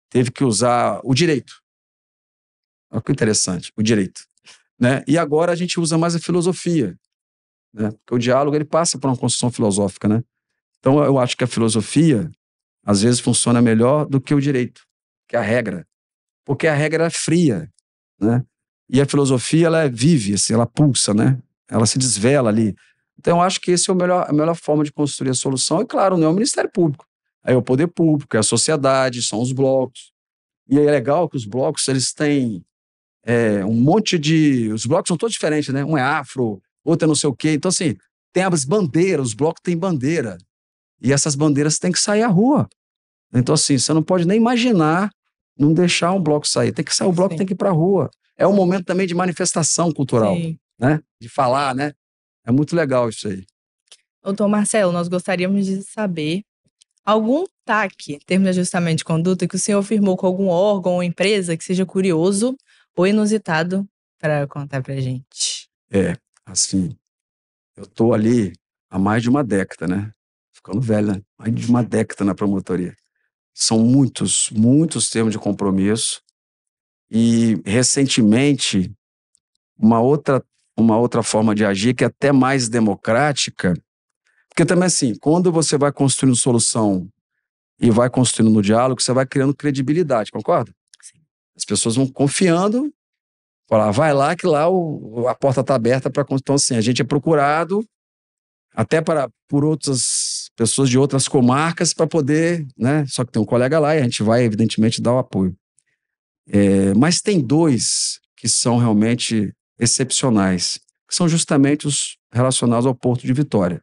Teve que usar o direito. Olha que interessante, o direito. Né? E agora a gente usa mais a filosofia, né? Porque o diálogo ele passa por uma construção filosófica, né? Então eu acho que a filosofia às vezes funciona melhor do que o direito, que é a regra. Porque a regra é fria, né? E a filosofia ela vive, assim, ela pulsa, né? Ela se desvela ali. Então eu acho que esse é a melhor forma de construir a solução. E claro, não é o Ministério Público, é o poder público, é a sociedade, são os blocos. E é legal que os blocos eles têm um monte de... Os blocos são todos diferentes, né? Um é afro, outro é não sei o quê. Então, assim, tem as bandeiras, os blocos têm bandeira. E essas bandeiras têm que sair à rua. Então, assim, você não pode nem imaginar não deixar um bloco sair. Tem que sair, o bloco tem que ir para a rua. É um momento também de manifestação cultural, né? De falar, né? É muito legal isso aí. Doutor Marcelo, nós gostaríamos de saber algum TAC, termo de ajustamento de conduta, que o senhor firmou com algum órgão ou empresa que seja curioso ou inusitado para contar para a gente. Assim, eu estou ali há mais de uma década, né? Ficando velho, né? Mais de uma década na promotoria. São muitos termos de compromisso. E, recentemente, uma outra forma de agir que é até mais democrática, porque também, assim, quando você vai construindo solução e vai construindo no diálogo, você vai criando credibilidade, concorda? Sim. As pessoas vão confiando, falar, vai lá que lá a porta está aberta para... Então, assim, a gente é procurado até por outras pessoas de outras comarcas para poder, né? Só que tem um colega lá e a gente vai, evidentemente, dar o apoio. Mas tem dois que são realmente excepcionais, que são justamente os relacionados ao Porto de Vitória.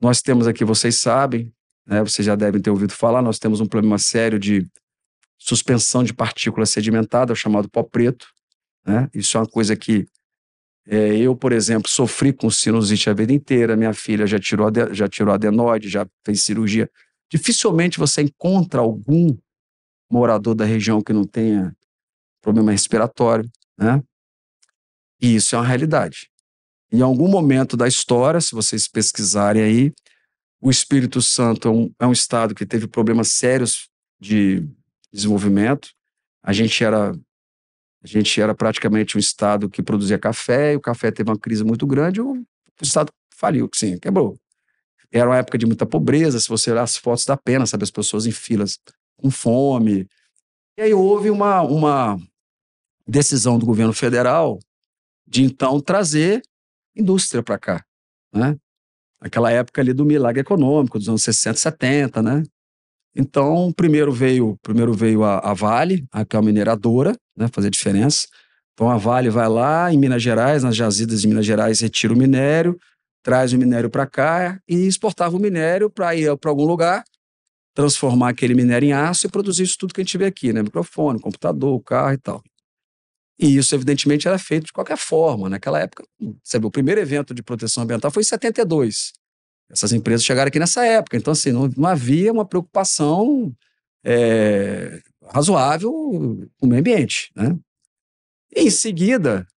Nós temos aqui, vocês sabem, né, vocês já devem ter ouvido falar, nós temos um problema sério de suspensão de partículas sedimentadas, chamado pó preto, né? Isso é uma coisa que Eu, por exemplo, sofri com sinusite a vida inteira, minha filha já tirou adenoide, já fez cirurgia. Dificilmente você encontra algum morador da região que não tenha problema respiratório, né? E isso é uma realidade. Em algum momento da história, se vocês pesquisarem aí, o Espírito Santo é um estado que teve problemas sérios de desenvolvimento. A gente era praticamente um estado que produzia café, e o café teve uma crise muito grande, o estado faliu, sim, quebrou. Era uma época de muita pobreza, se você olhar as fotos da pena, sabe, as pessoas em filas com fome. E aí houve uma decisão do governo federal de, então, trazer indústria para cá, né? Aquela época ali do milagre econômico, dos anos 60, 70, né? Então, primeiro veio a Vale, que é uma mineradora, né, fazer diferença. Então, a Vale vai lá em Minas Gerais, nas jazidas de Minas Gerais, retira o minério, traz o minério para cá e exportava o minério para ir para algum lugar, transformar aquele minério em aço e produzir isso tudo que a gente vê aqui, né? Microfone, computador, carro e tal. E isso, evidentemente, era feito de qualquer forma. Naquela época, sabe, o primeiro evento de proteção ambiental foi em 72. Essas empresas chegaram aqui nessa época. Então, assim, não havia uma preocupação razoável com o meio ambiente, né? E, em seguida,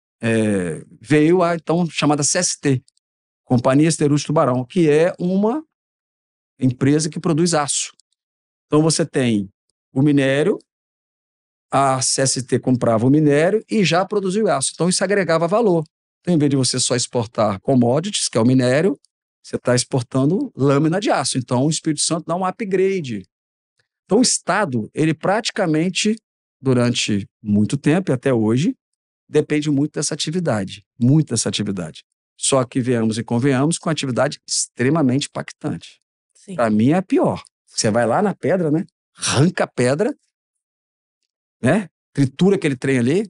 veio a, então, chamada CST, Companhia Siderúrgica Tubarão, que é uma empresa que produz aço. Então, você tem o minério, a CST comprava o minério e já produziu aço. Então, isso agregava valor. Então, em vez de você só exportar commodities, que é o minério, você está exportando lâmina de aço. Então, o Espírito Santo dá um upgrade. Então, o Estado, ele praticamente, durante muito tempo e até hoje, depende muito dessa atividade. Muito dessa atividade. Só que venhamos e convenhamos com uma atividade extremamente impactante. Para mim é a pior. Você vai lá na pedra, né? Arranca a pedra, né? Tritura aquele trem ali,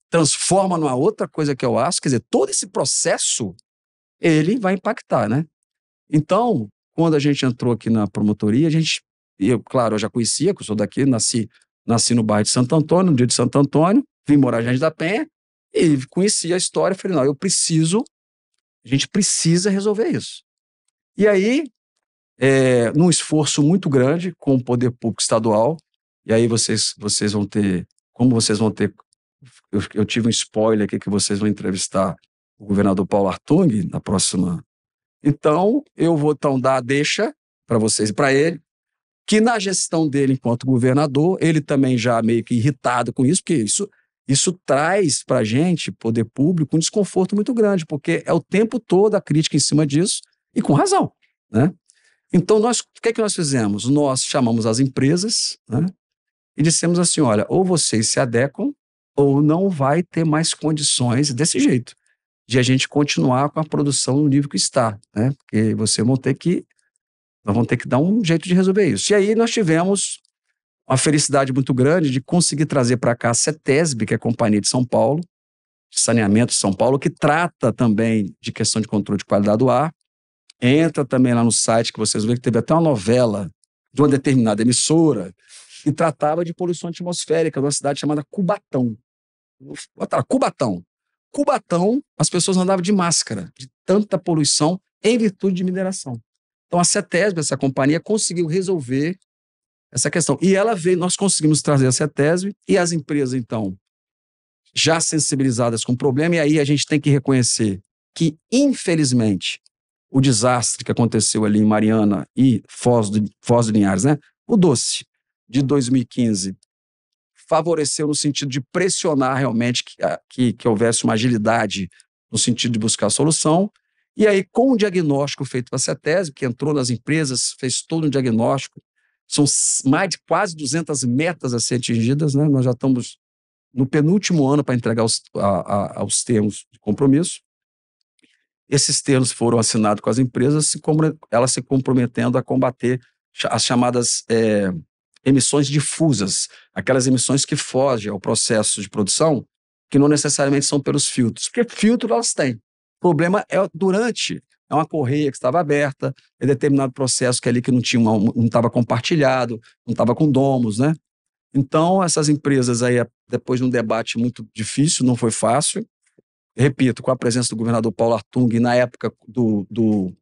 transforma numa outra coisa que é o aço. Quer dizer, todo esse processo, ele vai impactar, né? Então, quando a gente entrou aqui na promotoria, claro, eu já conhecia, que eu sou daqui, nasci no bairro de Santo Antônio, no dia de Santo Antônio, vim morar em Jardim da Penha, e conhecia a história, falei, não, a gente precisa resolver isso. E aí, num esforço muito grande com o poder público estadual, e aí vocês vão ter, eu tive um spoiler aqui que vocês vão entrevistar o governador Paulo Artung na próxima. Então, eu vou dar a deixa para vocês e para ele, que na gestão dele enquanto governador, ele também já meio que irritado com isso, porque isso traz para a gente, poder público, um desconforto muito grande, porque é o tempo todo a crítica em cima disso, e com razão, né? Então, o que é que nós fizemos? Nós chamamos as empresas, né, e dissemos assim, olha, ou vocês se adequam, ou não vai ter mais condições desse jeito, de a gente continuar com a produção no nível que está, né? Porque nós vamos ter que dar um jeito de resolver isso. E aí nós tivemos uma felicidade muito grande de conseguir trazer para cá a CETESB, que é a Companhia de São Paulo, de Saneamento de São Paulo, que trata também de questão de controle de qualidade do ar. Entra também lá no site que vocês vão ver que teve até uma novela de uma determinada emissora que tratava de poluição atmosférica de uma cidade chamada Cubatão. Cubatão. Cubatão, as pessoas andavam de máscara, de tanta poluição em virtude de mineração. Então a CETESB, essa companhia, conseguiu resolver essa questão. E nós conseguimos trazer a CETESB e as empresas, então, já sensibilizadas com o problema, e aí a gente tem que reconhecer que, infelizmente, o desastre que aconteceu ali em Mariana e Foz do Linhares, né? O Doce, de 2015, favoreceu no sentido de pressionar realmente que houvesse uma agilidade no sentido de buscar a solução. E aí, com o diagnóstico feito pela CETESB, que entrou nas empresas, fez todo um diagnóstico, são mais de quase 200 metas a ser atingidas, né? Nós já estamos no penúltimo ano para entregar os termos de compromisso. Esses termos foram assinados com as empresas, elas se comprometendo a combater as chamadas emissões difusas, aquelas emissões que fogem ao processo de produção, que não necessariamente são pelos filtros, porque filtro elas têm. O problema é uma correia que estava aberta, é determinado processo que ali que não estava compartilhado, não estava com domos, né? Então, essas empresas aí, depois de um debate muito difícil, não foi fácil, repito, com a presença do governador Paulo Artung e na época do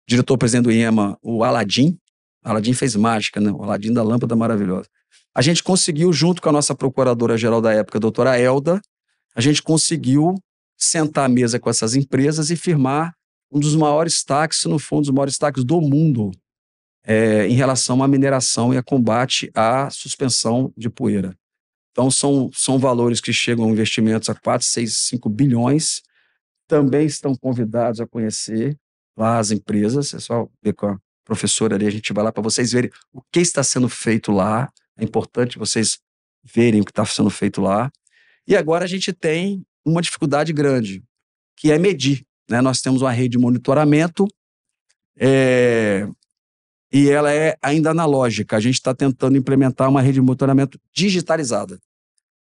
diretor-presidente do IEMA, o Aladim. O Aladim fez mágica, né? O Aladim da lâmpada maravilhosa. A gente conseguiu, junto com a nossa procuradora-geral da época, a doutora Elda, a gente conseguiu sentar à mesa com essas empresas e firmar um dos maiores taxes, se não for um dos maiores taxes do mundo, em relação à mineração e a combate à suspensão de poeira. Então, são valores que chegam a investimentos a 4, 6, 5 bilhões. Também estão convidados a conhecer lá as empresas. É só ver com a professora ali, a gente vai lá para vocês verem o que está sendo feito lá. É importante vocês verem o que está sendo feito lá. E agora a gente tem uma dificuldade grande, que é medir, né? Nós temos uma rede de monitoramento e ela é ainda analógica. A gente está tentando implementar uma rede de monitoramento digitalizada.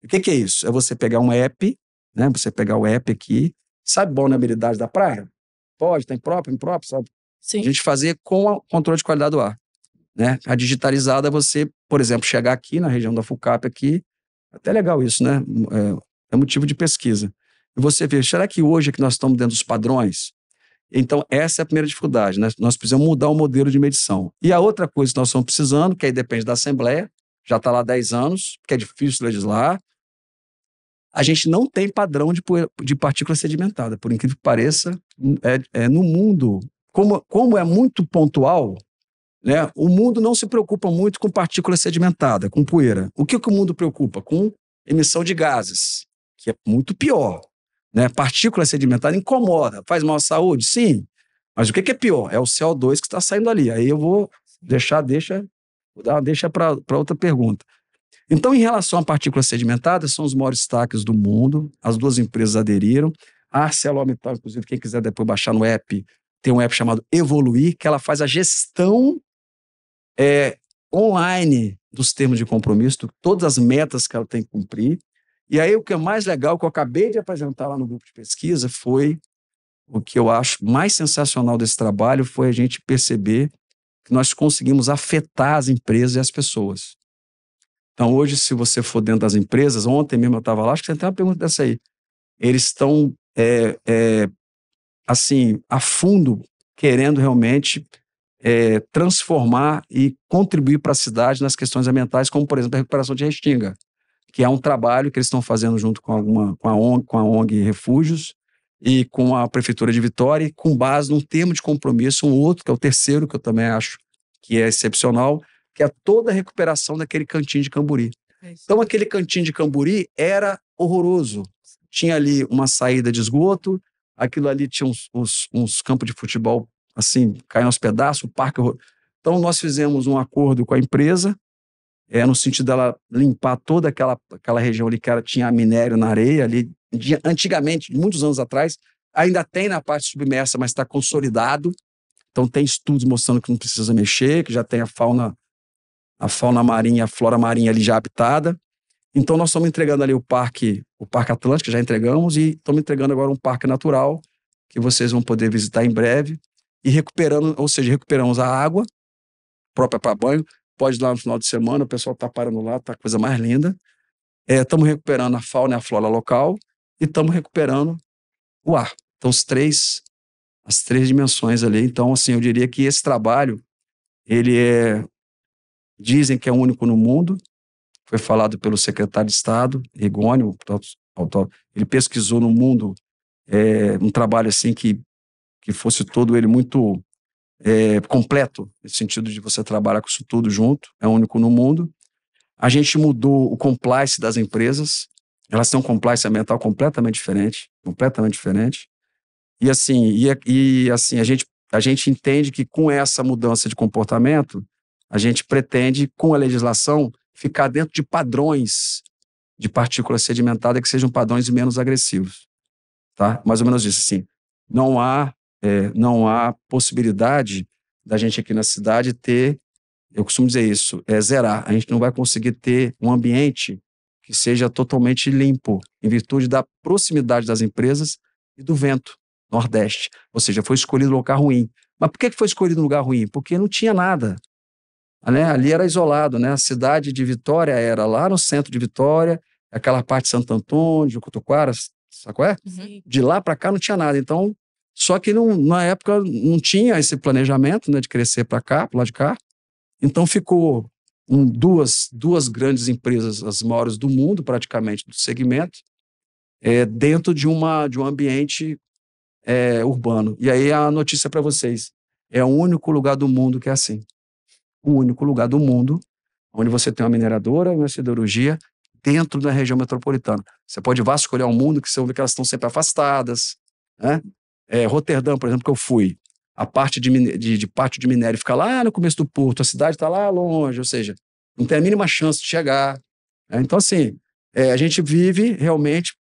O que é isso? É você pegar um app, né? Você pegar o app aqui, sabe vulnerabilidade da praia? Pode, tem próprio, impróprio, sabe? Sim. A gente fazer com o controle de qualidade do ar, né? A digitalizada é você, por exemplo, chegar aqui na região da FUCAP aqui, até legal isso, né? É motivo de pesquisa. E você vê, será que hoje é que nós estamos dentro dos padrões? Então, essa é a primeira dificuldade, né? Nós precisamos mudar o modelo de medição. E a outra coisa que nós estamos precisando, que aí depende da Assembleia, já está lá há 10 anos, que é difícil legislar, a gente não tem padrão de partícula sedimentada, por incrível que pareça, no mundo, como é muito pontual, né, o mundo não se preocupa muito com partícula sedimentada, com poeira. O que o mundo preocupa? Com emissão de gases, que é muito pior. Né? Partícula sedimentada incomoda, faz mal à saúde? Sim. Mas o que é pior? É o CO2 que está saindo ali. Aí eu vou dar uma deixa para outra pergunta. Então, em relação à partícula sedimentada, são os maiores destaques do mundo. As duas empresas aderiram. A ArcelorMittal, inclusive, quem quiser depois baixar no app, tem um app chamado Evoluir, que ela faz a gestão online dos termos de compromisso, todas as metas que ela tem que cumprir. E aí, o que é mais legal, que eu acabei de apresentar lá no grupo de pesquisa, foi o que eu acho mais sensacional desse trabalho, foi a gente perceber que nós conseguimos afetar as empresas e as pessoas. Então, hoje, se você for dentro das empresas, ontem mesmo eu estava lá, acho que você tem uma pergunta dessa aí. Eles estão, assim, a fundo, querendo realmente transformar e contribuir para a cidade nas questões ambientais, como, por exemplo, a recuperação de Restinga, que é um trabalho que eles estão fazendo junto com a ONG Refúgios e com a Prefeitura de Vitória, e com base num termo de compromisso, um outro, que é o terceiro, que eu também acho que é excepcional, que é toda a recuperação daquele cantinho de Camburi. Então, aquele cantinho de Camburi era horroroso. Tinha ali uma saída de esgoto, aquilo ali tinha uns campos de futebol, assim, caindo aos pedaços, o parque... Então, nós fizemos um acordo com a empresa, no sentido dela limpar toda aquela região ali que tinha minério na areia, ali, antigamente, muitos anos atrás, ainda tem na parte submersa, mas está consolidado. Então, tem estudos mostrando que não precisa mexer, que já tem a fauna marinha, a flora marinha ali já habitada. Então, nós estamos entregando ali o Parque Atlântico, já entregamos, e estamos entregando agora um parque natural, que vocês vão poder visitar em breve, e recuperamos a água própria para banho. Pode ir lá no final de semana, o pessoal está parando lá, está a coisa mais linda. Estamos recuperando a fauna e a flora local, e estamos recuperando o ar. Então, as três dimensões ali. Então, assim, eu diria que esse trabalho, dizem que é único no mundo. Foi falado pelo secretário de Estado, Rigoni, ele pesquisou no mundo um trabalho assim que fosse todo ele muito completo, no sentido de você trabalhar com isso tudo junto, é único no mundo. A gente mudou o compliance das empresas, elas têm um compliance ambiental completamente diferente. E assim, a gente entende que com essa mudança de comportamento, a gente pretende, com a legislação, ficar dentro de padrões de partícula sedimentada que sejam padrões menos agressivos. Tá? Mais ou menos isso, assim. Não há possibilidade da gente aqui na cidade ter, eu costumo dizer isso, zerar. A gente não vai conseguir ter um ambiente que seja totalmente limpo, em virtude da proximidade das empresas e do vento nordeste. Ou seja, foi escolhido um lugar ruim. Mas por que foi escolhido um lugar ruim? Porque não tinha nada. Né? Ali era isolado, né? A cidade de Vitória era lá no centro de Vitória, aquela parte de Santo Antônio, de Cotoquara, sabe qual é? Sim. De lá para cá não tinha nada. Então, só que na época não tinha esse planejamento, né, de crescer para cá, para lá de cá. Então ficou duas grandes empresas, as maiores do mundo, praticamente, do segmento, dentro de um ambiente urbano. E aí a notícia para vocês: é o único lugar do mundo que é assim. O único lugar do mundo onde você tem uma mineradora, uma siderurgia, dentro da região metropolitana. Você pode vasculhar o mundo, que você vê que elas estão sempre afastadas, né? Roterdã, por exemplo, que eu fui, a parte de pátio de minério fica lá no começo do porto, a cidade está lá longe, ou seja, não tem a mínima chance de chegar. Então, assim, a gente vive realmente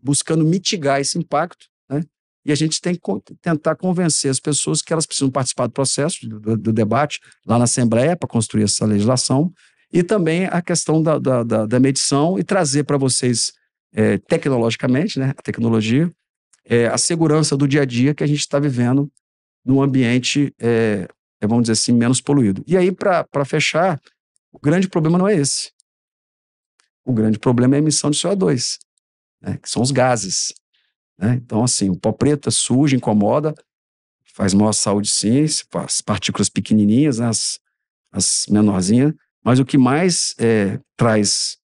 buscando mitigar esse impacto, né? E a gente tem que tentar convencer as pessoas que elas precisam participar do processo, do debate lá na Assembleia para construir essa legislação, e também a questão da medição e trazer para vocês, tecnologicamente, né, a tecnologia, a segurança do dia a dia que a gente está vivendo num ambiente, vamos dizer assim, menos poluído. E aí, para fechar, o grande problema não é esse. O grande problema é a emissão de CO2, né, que são os gases. Né? Então, assim, o pó preto é sujo, incomoda, faz mal à saúde, sim, as partículas pequenininhas, né, as menorzinhas, mas o que mais traz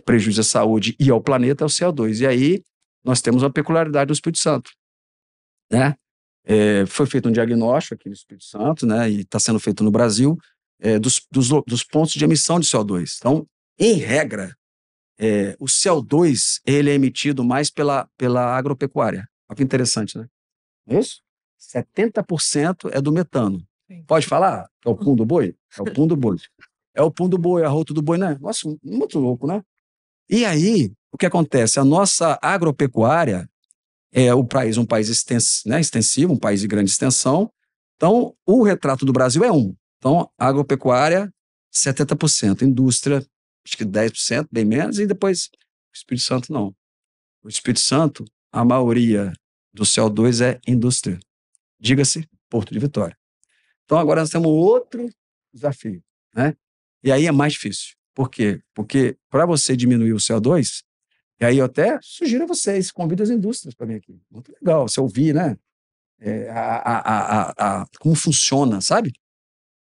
prejuízo à saúde e ao planeta é o CO2. E aí nós temos uma peculiaridade no Espírito Santo. Né? Foi feito um diagnóstico aqui no Espírito Santo, né, e está sendo feito no Brasil, dos pontos de emissão de CO2. Então, em regra, o CO2 ele é emitido mais pela agropecuária. Olha que interessante, né? É isso? 70% é do metano. Sim. Pode falar? É o pum do boi? É o pum do boi. É o pum do boi, é arroto do boi, né? Nossa, muito louco, né? E aí, o que acontece? A nossa agropecuária é um país extensivo, um país de grande extensão. Então, o retrato do Brasil é um. Então, agropecuária, 70%. Indústria, acho que 10%, bem menos, e depois o Espírito Santo não. O Espírito Santo, a maioria do CO2 é indústria. Diga-se, Porto de Vitória. Então agora nós temos outro desafio, né? E aí é mais difícil. Por quê? Porque para você diminuir o CO2, e aí eu até sugiro a vocês, convido as indústrias para vir aqui. Muito legal você ouvir, né? Como funciona, sabe?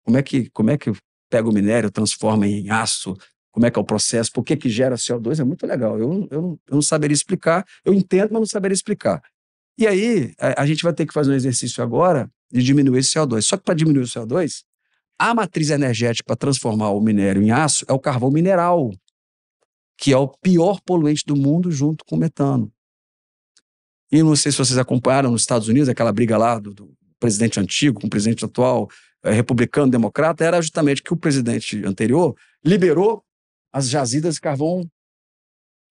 Como é que pega o minério, transforma em aço, como é que é o processo, por que gera CO2, é muito legal. Eu não saberia explicar, eu entendo, mas não saberia explicar. E aí, a gente vai ter que fazer um exercício agora de diminuir esse CO2. Só que para diminuir o CO2, a matriz energética para transformar o minério em aço é o carvão mineral, que é o pior poluente do mundo junto com o metano. E não sei se vocês acompanharam nos Estados Unidos, aquela briga lá do presidente antigo com o presidente atual, republicano, democrata, era justamente que o presidente anterior liberou as jazidas de carvão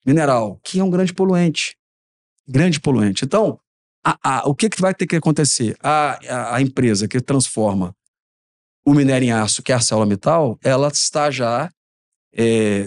mineral, que é um grande poluente. Grande poluente. Então, o que vai ter que acontecer? A empresa que transforma o minério em aço, que é a ArcelorMittal, ela está já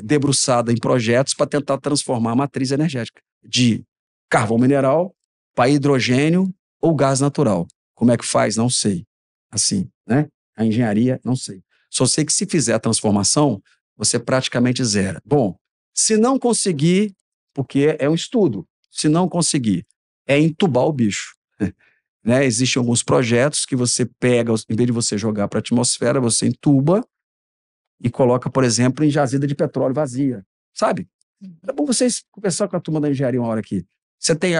debruçada em projetos para tentar transformar a matriz energética de carvão mineral para hidrogênio ou gás natural. Como é que faz? Não sei. Assim, né? A engenharia, não sei. Só sei que se fizer a transformação, você praticamente zera. Bom, se não conseguir, porque é um estudo, se não conseguir, é entubar o bicho. Né? Existem alguns projetos que você pega, em vez de você jogar para a atmosfera, você entuba e coloca, por exemplo, em jazida de petróleo vazia. Sabe? É bom vocês conversar com a turma da engenharia uma hora aqui. Você tem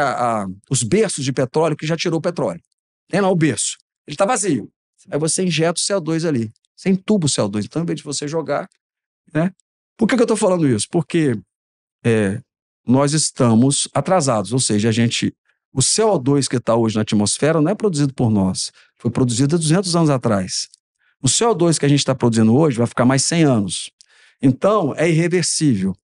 os berços de petróleo que já tirou o petróleo. Tem lá o berço. Ele está vazio. Aí você injeta o CO2 ali. Você entuba o CO2. Então, em vez de você jogar... Né? Por que eu estou falando isso? Porque nós estamos atrasados. Ou seja, o CO2 que está hoje na atmosfera não é produzido por nós. Foi produzido há 200 anos atrás. O CO2 que a gente está produzindo hoje vai ficar mais 100 anos. Então, é irreversível.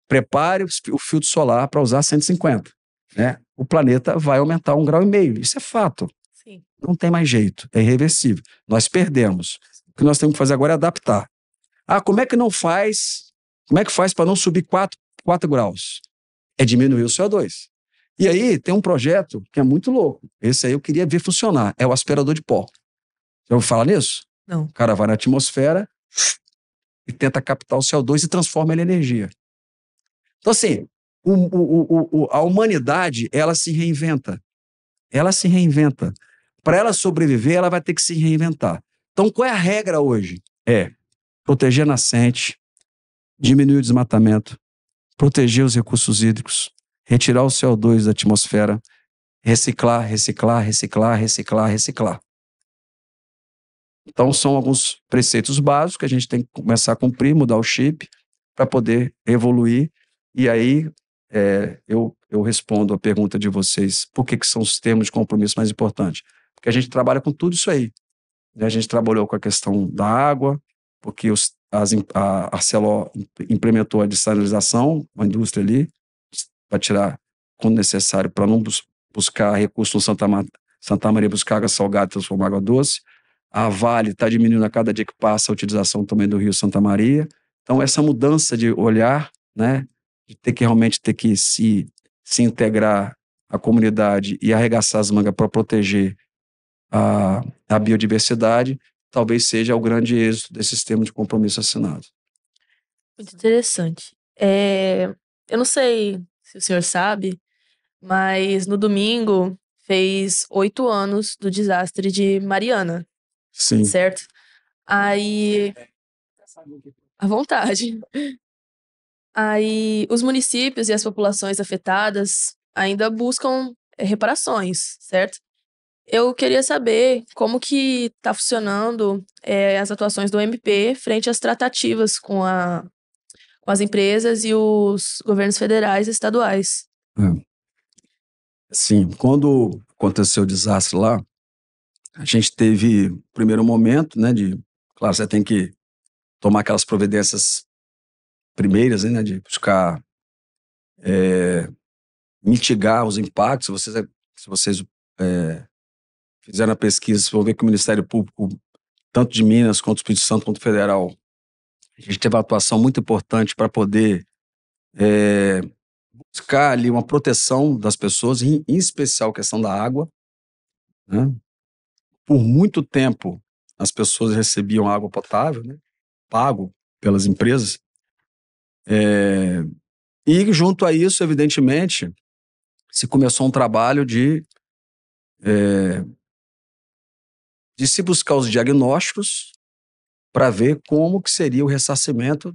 Prepare o filtro solar para usar 150. Né? O planeta vai aumentar 1,5 graus. Isso é fato. Sim. Não tem mais jeito. É irreversível. Nós perdemos. O que nós temos que fazer agora é adaptar. Como é que não faz? Como é que faz para não subir 4 graus? É diminuir o CO2. E aí tem um projeto que é muito louco. Esse aí eu queria ver funcionar. É o aspirador de pó. Já ouviu falar nisso? Não. O cara vai na atmosfera e tenta captar o CO2 e transforma ele em energia. Então, assim, A humanidade, ela se reinventa. Ela se reinventa. Para ela sobreviver, ela vai ter que se reinventar. Então, qual é a regra hoje? É proteger a nascente, diminuir o desmatamento, proteger os recursos hídricos, retirar o CO2 da atmosfera, reciclar, reciclar, reciclar, reciclar, reciclar. Então, são alguns preceitos básicos que a gente tem que começar a cumprir, mudar o chip, para poder evoluir. E aí, eu respondo a pergunta de vocês, por que são os termos de compromisso mais importantes? Porque a gente trabalha com tudo isso aí. A gente trabalhou com a questão da água, porque a Arcelor implementou a dessalinização, a indústria ali, para tirar, quando necessário, para não buscar recursos no Santa Maria, buscar água salgada e transformar em água doce. A Vale está diminuindo a cada dia que passa a utilização também do Rio Santa Maria. Então, essa mudança de olhar, né, de ter que realmente se integrar à comunidade e arregaçar as mangas para proteger a biodiversidade, talvez seja o grande êxito desse sistema de compromisso assinado. Muito interessante. Eu não sei se o senhor sabe, mas no domingo fez 8 anos do desastre de Mariana, Sim. certo? Aí, à vontade. Aí, os municípios e as populações afetadas ainda buscam reparações, certo? Eu queria saber como que está funcionando as atuações do MP frente às tratativas com as empresas e os governos federais e estaduais. Sim, quando aconteceu o desastre lá, a gente teve o primeiro momento, né, claro, você tem que tomar aquelas providências primeiras, né, de buscar mitigar os impactos. Se vocês fizeram a pesquisa, vocês vão ver que o Ministério Público, tanto de Minas, quanto do Espírito Santo, quanto federal, a gente teve uma atuação muito importante para poder buscar ali uma proteção das pessoas, em especial a questão da água, né? Por muito tempo, as pessoas recebiam água potável, né, pago pelas empresas. E junto a isso, evidentemente, se começou um trabalho de se buscar os diagnósticos para ver como que seria o ressarcimento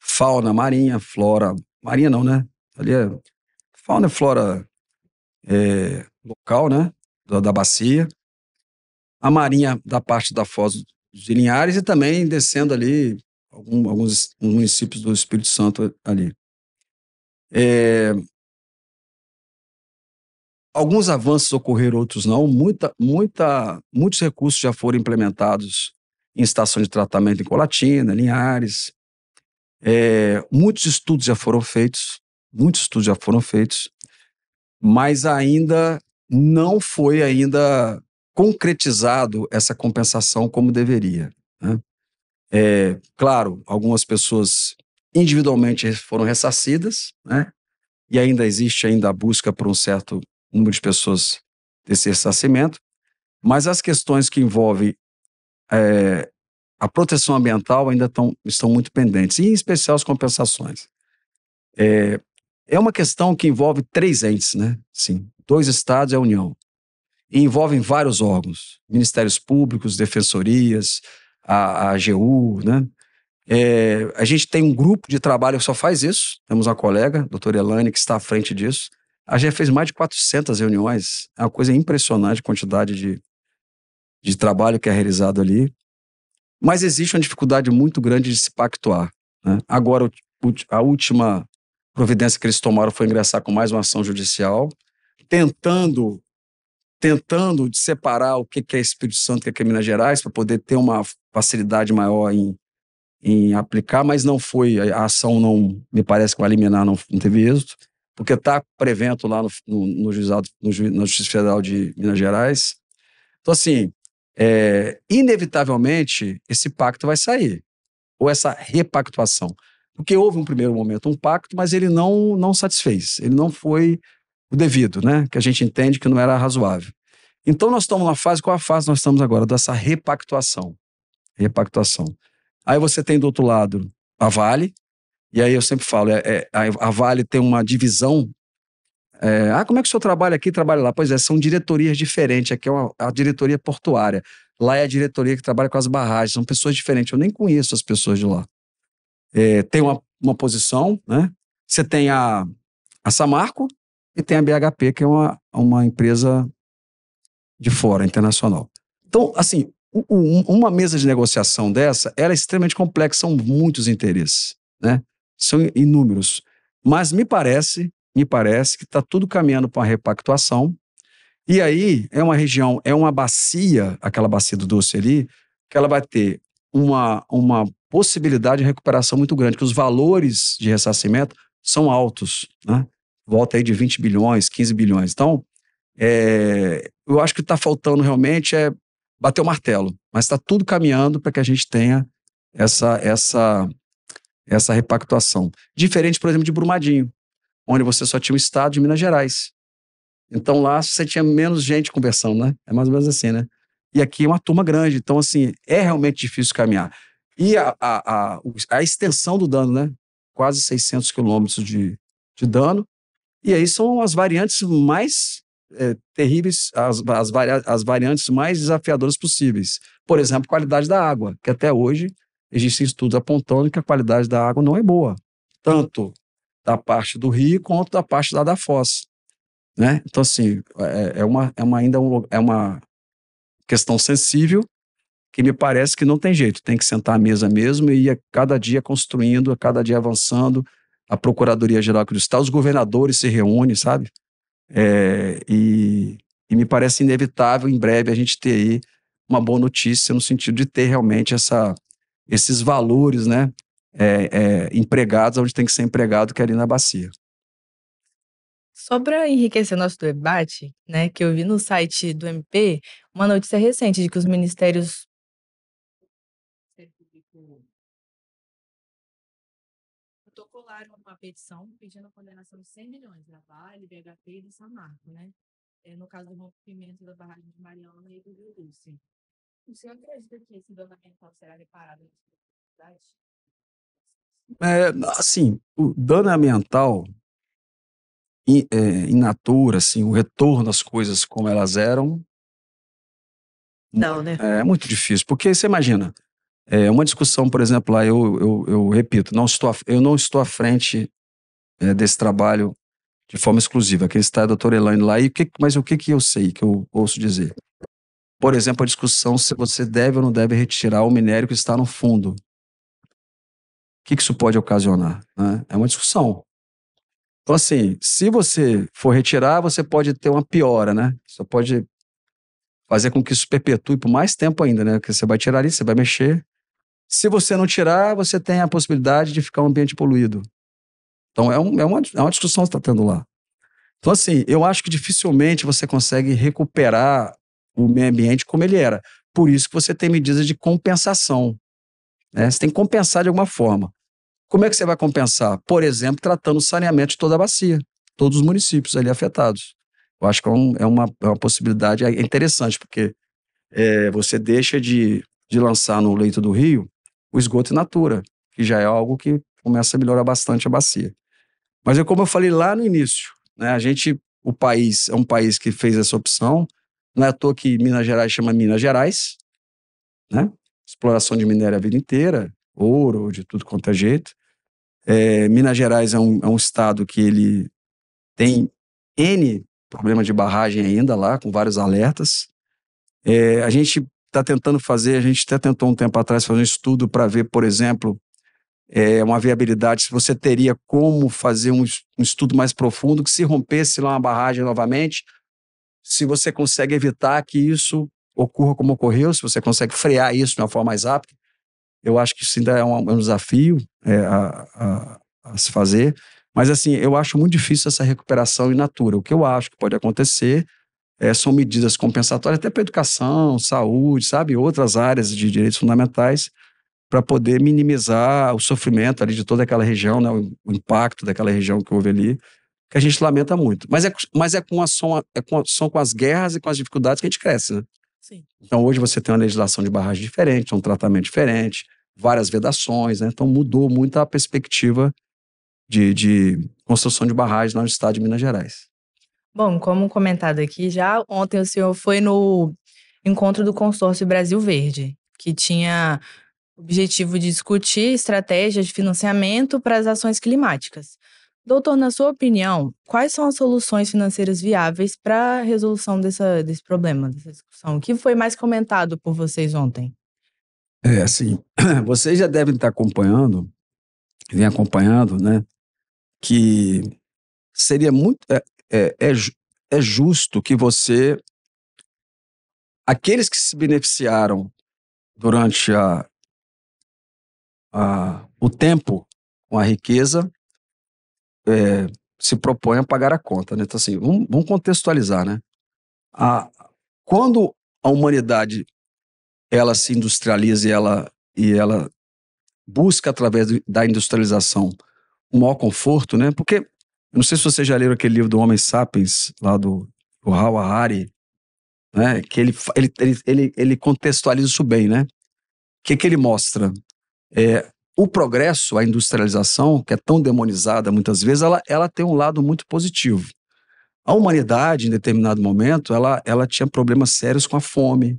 fauna marinha, flora marinha não, né? Ali é fauna e flora local, né? Da bacia. A marinha da parte da Foz dos Linhares e também descendo ali alguns municípios do Espírito Santo ali. Alguns avanços ocorreram, outros não. Muitos recursos já foram implementados em estação de tratamento em Colatina, Linhares. Muitos estudos já foram feitos, mas ainda não foi concretizado essa compensação como deveria, né? Claro, algumas pessoas individualmente foram ressarcidas, né? E ainda existe a busca por um certo número de pessoas desse ressarcimento, mas as questões que envolvem a proteção ambiental ainda estão muito pendentes, e em especial as compensações. É uma questão que envolve 3 entes, né? Sim, 2 estados e a União. E envolvem vários órgãos, ministérios públicos, defensorias, a AGU, né? A gente tem um grupo de trabalho que só faz isso. Temos uma colega, a doutora Elane, que está à frente disso. A gente fez mais de 400 reuniões. É uma coisa impressionante a quantidade de trabalho que é realizado ali. Mas existe uma dificuldade muito grande de se pactuar, né? Agora, a última providência que eles tomaram foi ingressar com mais uma ação judicial, tentando separar o que é Espírito Santo e o que é Minas Gerais, para poder ter uma facilidade maior em aplicar, mas não foi, a ação não, me parece que o liminar não teve êxito, porque está prevento lá no juizado, na Justiça Federal de Minas Gerais. Então, assim, inevitavelmente, esse pacto vai sair, ou essa repactuação, porque houve um primeiro momento, um pacto, mas ele não satisfez, ele não foi o devido, né? Que a gente entende que não era razoável. Então, nós estamos numa fase, qual a fase nós estamos agora? Dessa repactuação. Aí você tem do outro lado a Vale, E aí eu sempre falo, a Vale tem uma divisão. Como é que o senhor trabalha aqui, trabalha lá? Pois é, são diretorias diferentes. Aqui é a diretoria portuária. Lá é a diretoria que trabalha com as barragens. São pessoas diferentes. Eu nem conheço as pessoas de lá. Tem uma posição, né? Você tem a Samarco e tem a BHP, que é uma empresa de fora, internacional. Então, assim, uma mesa de negociação dessa, ela é extremamente complexa, são muitos interesses, né? São inúmeros. Mas me parece que está tudo caminhando para uma repactuação. E aí é uma região, é uma bacia, aquela bacia do Doce ali, que ela vai ter uma possibilidade de recuperação muito grande, que os valores de ressarcimento são altos, né? Volta aí de 20 bilhões, 15 bilhões. Então, eu acho que está faltando realmente bater o martelo, mas está tudo caminhando para que a gente tenha essa repactuação. Diferente, por exemplo, de Brumadinho, onde você só tinha o estado de Minas Gerais. Então lá você tinha menos gente conversando, né? É mais ou menos assim, né? E aqui é uma turma grande, então assim, é realmente difícil caminhar. E a extensão do dano, né? Quase 600 quilômetros de dano. E aí são as variantes mais terríveis, as variantes mais desafiadoras possíveis. Por exemplo, qualidade da água, que até hoje existem estudos apontando que a qualidade da água não é boa. Tanto da parte do rio quanto da parte da foz, né? Então, assim, ainda é uma questão sensível que me parece que não tem jeito, tem que sentar à mesa mesmo e ir a cada dia construindo, a cada dia avançando. A Procuradoria-Geral do Estado, os governadores se reúnem, sabe? E me parece inevitável em breve a gente ter aí uma boa notícia no sentido de ter realmente esses valores, né? Empregados onde tem que ser empregado, que é ali na bacia. Só para enriquecer nosso debate, né, que eu vi no site do MP uma notícia recente de que os ministérios protocolaram uma petição pedindo a condenação de 100 milhões da Vale, BHP e do Samarco, né? No caso do rompimento da barragem de Mariana e do Rio Doce. O senhor acredita que esse dano ambiental será reparado nas cidades? Assim, o dano ambiental in natura, assim, o retorno às coisas como elas eram, Não, né? é muito difícil. Porque você imagina, uma discussão, por exemplo, lá eu repito, eu não estou à frente desse trabalho de forma exclusiva. Quem está é a doutora Elaine lá. Mas o que eu sei, que eu ouço dizer? Por exemplo, a discussão se você deve ou não deve retirar o minério que está no fundo. O que isso pode ocasionar, né? É uma discussão. Então, assim, se você for retirar, você pode ter uma piora, né? Você pode fazer com que isso perpetue por mais tempo ainda, né? Porque você vai tirar ali, você vai mexer. Se você não tirar, você tem a possibilidade de ficar um ambiente poluído. Então, é uma discussão que você está tendo lá. Então, assim, eu acho que dificilmente você consegue recuperar o meio ambiente como ele era. Por isso que você tem medidas de compensação, né? Você tem que compensar de alguma forma. Como é que você vai compensar? Por exemplo, tratando o saneamento de toda a bacia, todos os municípios ali afetados. Eu acho que é uma possibilidade interessante, porque você deixa de lançar no leito do rio o esgoto in natura, que já é algo que começa a melhorar bastante a bacia. Mas como eu falei lá no início, né, o país é um país que fez essa opção, não é à toa que Minas Gerais chama Minas Gerais, né? Exploração de minério a vida inteira, ouro, de tudo quanto é jeito. Minas Gerais é um estado que ele tem N problemas de barragem ainda lá, com vários alertas. A gente até tentou um tempo atrás fazer um estudo para ver, por exemplo, uma viabilidade, se você teria como fazer um estudo mais profundo, que se rompesse lá uma barragem novamente, se você consegue evitar que isso ocorra como ocorreu, se você consegue frear isso de uma forma mais rápida. Eu acho que isso ainda é um desafio a se fazer. Mas, assim, eu acho muito difícil essa recuperação in natura. O que eu acho que pode acontecer são medidas compensatórias até para educação, saúde, sabe? Outras áreas de direitos fundamentais para poder minimizar o sofrimento ali de toda aquela região, né? O impacto daquela região que houve ali, que a gente lamenta muito. Mas são com as guerras e com as dificuldades que a gente cresce, né? Sim. Então, hoje você tem uma legislação de barragem diferente, um tratamento diferente, várias vedações, né? Então mudou muito a perspectiva de construção de barragens lá no estado de Minas Gerais. Bom, como comentado aqui, já ontem o senhor foi no encontro do Consórcio Brasil Verde, que tinha o objetivo de discutir estratégias de financiamento para as ações climáticas. Doutor, na sua opinião, quais são as soluções financeiras viáveis para a resolução desse problema, dessa discussão? O que foi mais comentado por vocês ontem? Assim, vocês já devem estar vem acompanhando, né? Que seria muito. É justo que aqueles que se beneficiaram durante o tempo com a riqueza, se propõem a pagar a conta, né? Então, assim, vamos contextualizar, né? Quando a humanidade ela se industrializa e ela busca, através da industrialização, um maior conforto, né? Porque, eu não sei se vocês já leram aquele livro do Homem Sapiens, lá do Yuval Harari, né? Que ele contextualiza isso bem, né? O que ele mostra? O progresso, a industrialização, que é tão demonizada muitas vezes, ela tem um lado muito positivo. A humanidade, em determinado momento, ela tinha problemas sérios com a fome.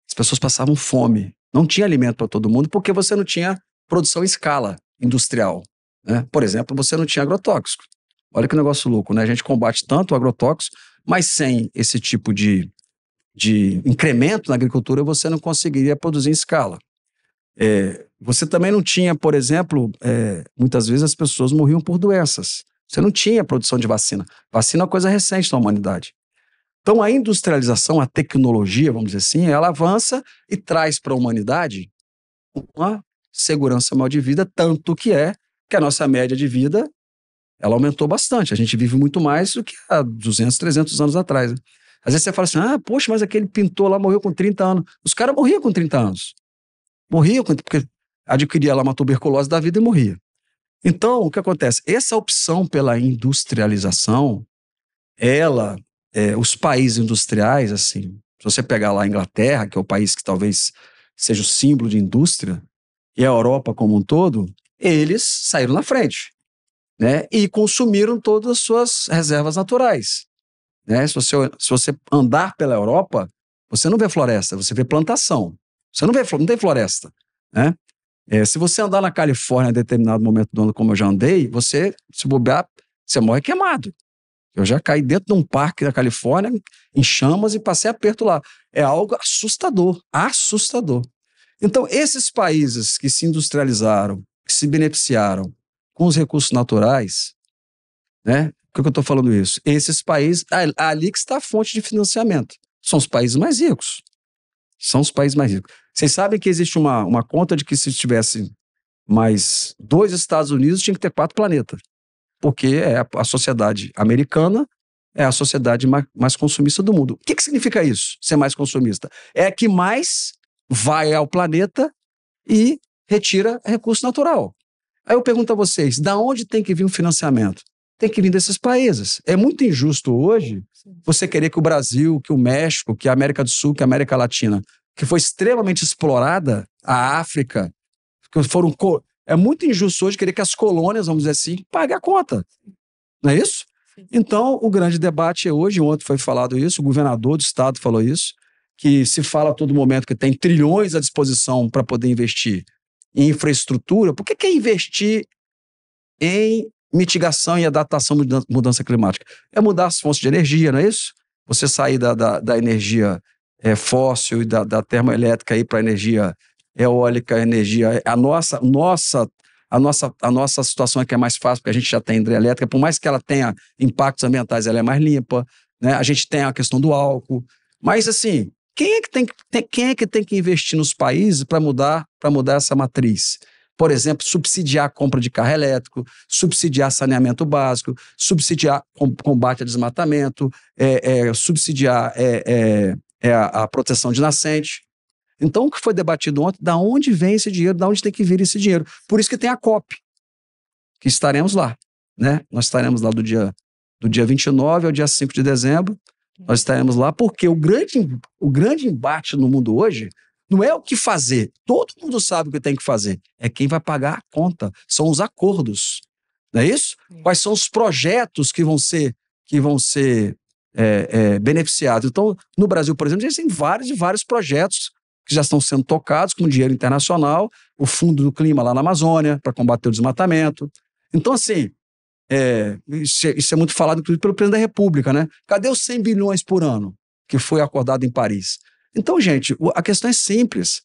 As pessoas passavam fome. Não tinha alimento para todo mundo porque você não tinha produção em escala industrial, né? Por exemplo, você não tinha agrotóxico. Olha que negócio louco, né? A gente combate tanto o agrotóxico, mas sem esse tipo de incremento na agricultura, você não conseguiria produzir em escala. Você também não tinha, por exemplo, muitas vezes as pessoas morriam por doenças. Você não tinha produção de vacina. Vacina é uma coisa recente na humanidade. Então, a industrialização, a tecnologia, vamos dizer assim, ela avança e traz para a humanidade uma segurança maior de vida, tanto que a nossa média de vida ela aumentou bastante. A gente vive muito mais do que há 200, 300 anos atrás, né? Às vezes você fala assim, poxa, mas aquele pintor lá morreu com 30 anos. Os caras morriam com 30 anos. Morriam porque adquiria lá uma tuberculose da vida e morria. Então, o que acontece? Essa opção pela industrialização, os países industriais, assim, se você pegar lá a Inglaterra, que é o país que talvez seja o símbolo de indústria, e a Europa como um todo, eles saíram na frente, né? E consumiram todas as suas reservas naturais, né? Se você andar pela Europa, você não vê floresta, você vê plantação. Você não tem floresta, né? Se você andar na Califórnia em determinado momento do ano, como eu já andei, se bobear, você morre queimado. Eu já caí dentro de um parque da Califórnia, em chamas, e passei aperto lá. É algo assustador, assustador. Então, esses países que se industrializaram, que se beneficiaram com os recursos naturais, né? Por que eu estou falando isso? Esses países, ali que está a fonte de financiamento. São os países mais ricos. São os países mais ricos. Vocês sabem que existe uma conta de que se tivesse mais 2 Estados Unidos, tinha que ter 4 planetas. Porque a sociedade americana é a sociedade mais consumista do mundo. O que significa isso, ser mais consumista? É que mais vai ao planeta e retira recurso natural. Aí eu pergunto a vocês, da onde tem que vir o financiamento? Tem que vir desses países. É muito injusto hoje você querer que o Brasil, que o México, que a América do Sul, que a América Latina, que foi extremamente explorada, a África, que foram... É muito injusto hoje querer que as colônias, vamos dizer assim, paguem a conta. Não é isso? Então, o grande debate é hoje, ontem foi falado isso, o governador do estado falou isso, que se fala a todo momento que tem trilhões à disposição para poder investir em infraestrutura. Por que investir em mitigação e adaptação à mudança climática? É mudar as fontes de energia, não é isso? Você sair da energia fóssil e da termoelétrica para a energia eólica, energia. A nossa situação aqui é mais fácil, porque a gente já tem hidrelétrica, por mais que ela tenha impactos ambientais, ela é mais limpa, né? A gente tem a questão do álcool. Mas, assim, quem é que tem que investir nos países para mudar essa matriz? Por exemplo, subsidiar a compra de carro elétrico, subsidiar saneamento básico, subsidiar combate a desmatamento, subsidiar a proteção de nascente. Então, o que foi debatido ontem, da onde vem esse dinheiro, da onde tem que vir esse dinheiro? Por isso que tem a COP, que estaremos lá, né? Nós estaremos lá do dia 29 ao dia 5 de dezembro, nós estaremos lá porque o grande embate no mundo hoje Não é o que fazer. Todo mundo sabe o que tem que fazer. É quem vai pagar a conta. São os acordos. Não é isso? Quais são os projetos que vão ser beneficiados? Então, no Brasil, por exemplo, existem vários projetos que já estão sendo tocados com dinheiro internacional, o Fundo do Clima lá na Amazônia, para combater o desmatamento. Então, assim, isso é muito falado, inclusive, pelo presidente da República, né? Cadê os 100 bilhões por ano que foi acordado em Paris? Então, gente, a questão é simples.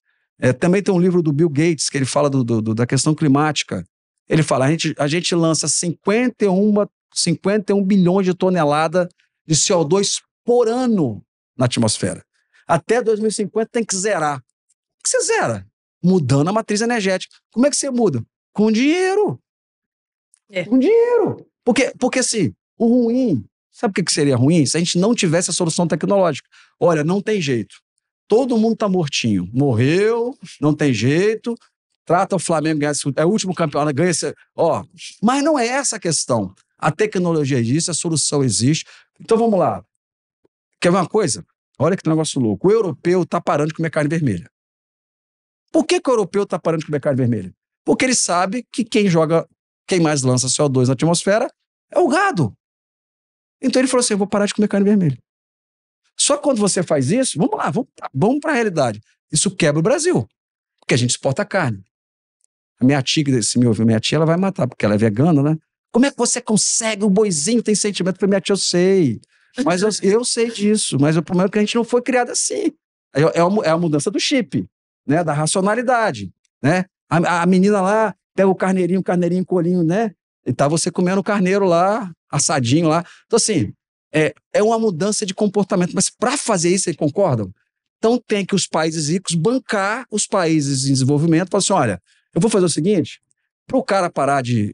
Também tem um livro do Bill Gates, que ele fala da questão climática. Ele fala, a gente lança 51 bilhões de toneladas de CO2 por ano na atmosfera. Até 2050 tem que zerar. Como que você zera? Mudando a matriz energética. Como é que você muda? Com dinheiro. Com dinheiro. Porque assim, o ruim, sabe o que seria ruim? Se a gente não tivesse a solução tecnológica. Olha, não tem jeito. Todo mundo tá mortinho. Morreu, não tem jeito. Trata o Flamengo, é o último campeonato, ganha esse. Mas não é essa a questão. A tecnologia existe, a solução existe. Então vamos lá. Quer ver uma coisa? Olha que negócio louco. O europeu tá parando de comer carne vermelha. Por que o europeu tá parando de comer carne vermelha? Porque ele sabe que quem mais lança CO2 na atmosfera é o gado. Então ele falou assim, eu vou parar de comer carne vermelha. Só que quando você faz isso, vamos lá, vamos para a realidade. Isso quebra o Brasil, porque a gente exporta carne. A minha tia, se me ouvir, minha tia, ela vai matar, porque ela é vegana, né? Como é que você consegue? O boizinho tem sentimento para minha tia, eu sei. Mas eu sei disso, mas o problema é que a gente não foi criado assim. É a mudança do chip, né? Da racionalidade, né? A menina lá pega o carneirinho, colinho, né? E tá você comendo o carneiro lá, assadinho lá. Então, assim, é uma mudança de comportamento. Mas para fazer isso, vocês concordam? Então tem que os países ricos bancar os países em desenvolvimento. Falar assim, olha, eu vou fazer o seguinte, para o cara parar de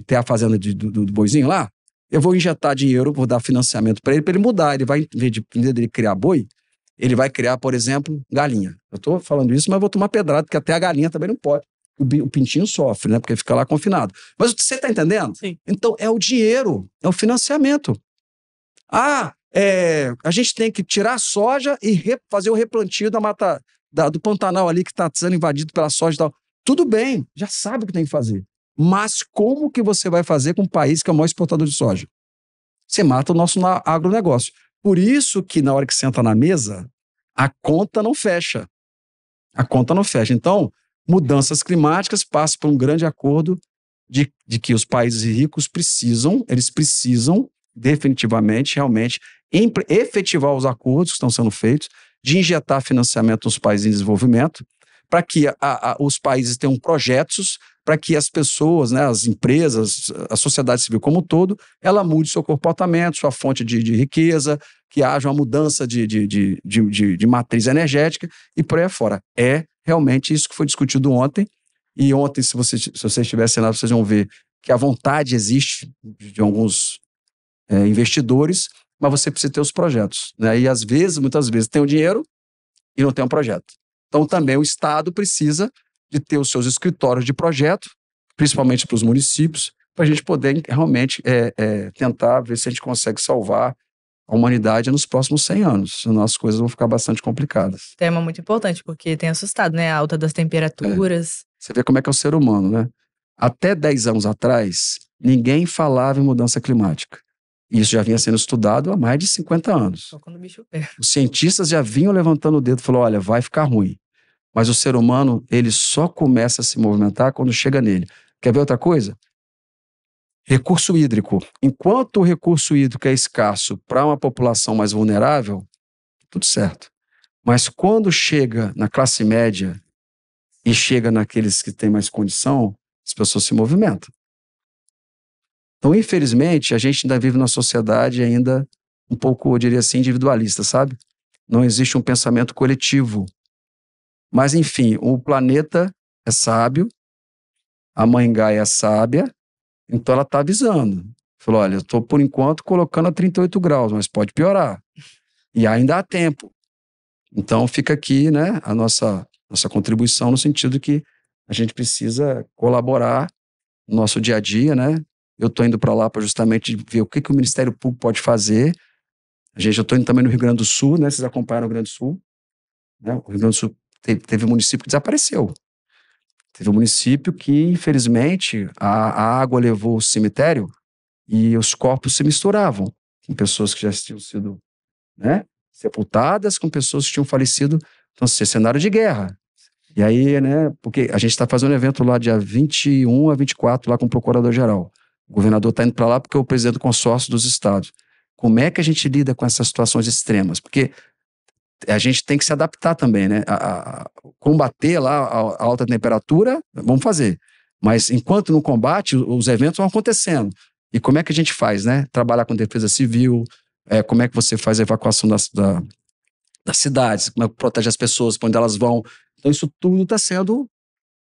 ter a fazenda do boizinho lá, eu vou injetar dinheiro, vou dar financiamento para ele mudar. Ele vai, em vez de criar boi, ele vai criar, por exemplo, galinha. Eu estou falando isso, mas vou tomar pedrada, porque até a galinha também não pode. O pintinho sofre, né? Porque fica lá confinado. Mas você está entendendo? Sim. Então, é o dinheiro, é o financiamento. A gente tem que tirar a soja e fazer o replantio da mata, do Pantanal ali, que está sendo invadido pela soja e tal. Tudo bem, já sabe o que tem que fazer. Mas como que você vai fazer com um país que é o maior exportador de soja? Você mata o nosso agronegócio. Por isso que na hora que senta na mesa, a conta não fecha. A conta não fecha. Então, mudanças climáticas passam por um grande acordo de que os países ricos precisam definitivamente, realmente, efetivar os acordos que estão sendo feitos, de injetar financiamento nos países em desenvolvimento, para que os países tenham projetos, para que as pessoas, né, as empresas, a sociedade civil como um todo, ela mude seu comportamento, sua fonte de riqueza, que haja uma mudança de matriz energética e por aí afora. É realmente isso que foi discutido ontem. E ontem, se vocês estivessem lá, vocês vão ver que a vontade existe de alguns investidores, mas você precisa ter os projetos, né? E muitas vezes, tem o dinheiro e não tem um projeto. Então, também o Estado precisa de ter os seus escritórios de projeto, principalmente para os municípios, para a gente poder realmente tentar ver se a gente consegue salvar a humanidade nos próximos 100 anos, senão as coisas vão ficar bastante complicadas. Tema muito importante, porque tem assustado, né? A alta das temperaturas. Você vê como é que é o ser humano, né? Até 10 anos atrás, ninguém falava em mudança climática. Isso já vinha sendo estudado há mais de 50 anos. Só quando o bicho pega. Os cientistas já vinham levantando o dedo e falaram, olha, vai ficar ruim. Mas o ser humano, ele só começa a se movimentar quando chega nele. Quer ver outra coisa? Recurso hídrico. Enquanto o recurso hídrico é escasso para uma população mais vulnerável, tudo certo. Mas quando chega na classe média e chega naqueles que têm mais condição, as pessoas se movimentam. Então, infelizmente, a gente ainda vive numa sociedade ainda um pouco, eu diria assim, individualista, sabe? Não existe um pensamento coletivo. Mas, enfim, o planeta é sábio, a Mãe Gaia é sábia, então ela está avisando. Falou, olha, eu estou, por enquanto, colocando a 38 graus, mas pode piorar. E ainda há tempo. Então, fica aqui, né, a nossa contribuição no sentido que a gente precisa colaborar no nosso dia a dia, né? Eu estou indo para lá para justamente ver o que o Ministério Público pode fazer. Eu estou indo também no Rio Grande do Sul, né? Vocês acompanharam o Rio Grande do Sul, né? O Rio Grande do Sul Teve município que desapareceu. Teve um município que, infelizmente, a água levou o cemitério e os corpos se misturavam com pessoas que já tinham sido, né, sepultadas, com pessoas que tinham falecido. Então, assim, cenário de guerra. E aí, né, porque a gente está fazendo um evento lá dia 21 a 24, lá com o Procurador-Geral. O governador está indo para lá porque é o presidente do consórcio dos estados. Como é que a gente lida com essas situações extremas? Porque a gente tem que se adaptar também, né? Combater lá a alta temperatura, vamos fazer. Mas enquanto no combate, os eventos vão acontecendo. E como é que a gente faz, né? Trabalhar com defesa civil, como é que você faz a evacuação das cidades, como é que protege as pessoas, para onde elas vão. Então isso tudo está sendo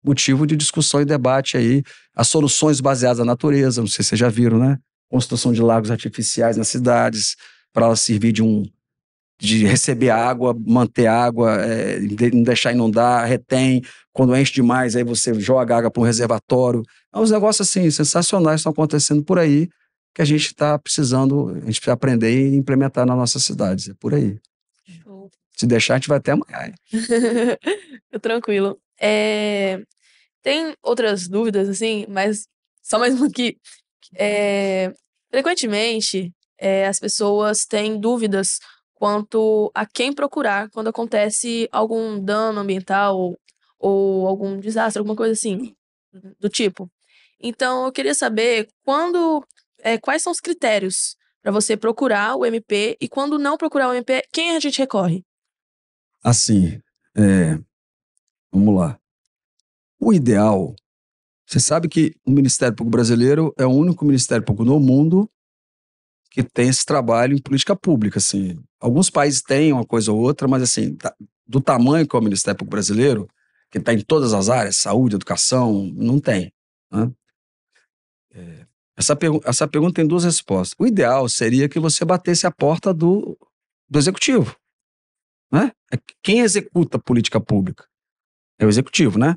motivo de discussão e debate aí. As soluções baseadas na natureza, não sei se vocês já viram, né? Construção de lagos artificiais nas cidades, para elas servir de receber água, manter água, não deixar inundar, retém. Quando enche demais, aí você joga água para um reservatório. É uns negócios assim, sensacionais estão acontecendo por aí, que a gente está precisando, a gente precisa aprender e implementar nas nossas cidades. É por aí. Show. Se deixar, a gente vai até amanhã. Hein? Tranquilo. Tem outras dúvidas, assim, mas só mais uma aqui. Frequentemente, as pessoas têm dúvidas quanto a quem procurar quando acontece algum dano ambiental ou algum desastre, alguma coisa assim, do tipo. Então, eu queria saber quais são os critérios para você procurar o MP e quando não procurar o MP, quem a gente recorre? Assim, vamos lá. O ideal, você sabe que o Ministério Público Brasileiro é o único Ministério Público no mundo que tem esse trabalho em política pública, assim. Alguns países têm uma coisa ou outra, mas assim, do tamanho que é o Ministério Público Brasileiro, que está em todas as áreas, saúde, educação, não tem, né? Essa pergunta tem duas respostas. O ideal seria que você batesse a porta do executivo, né? Quem executa a política pública? É o executivo, né?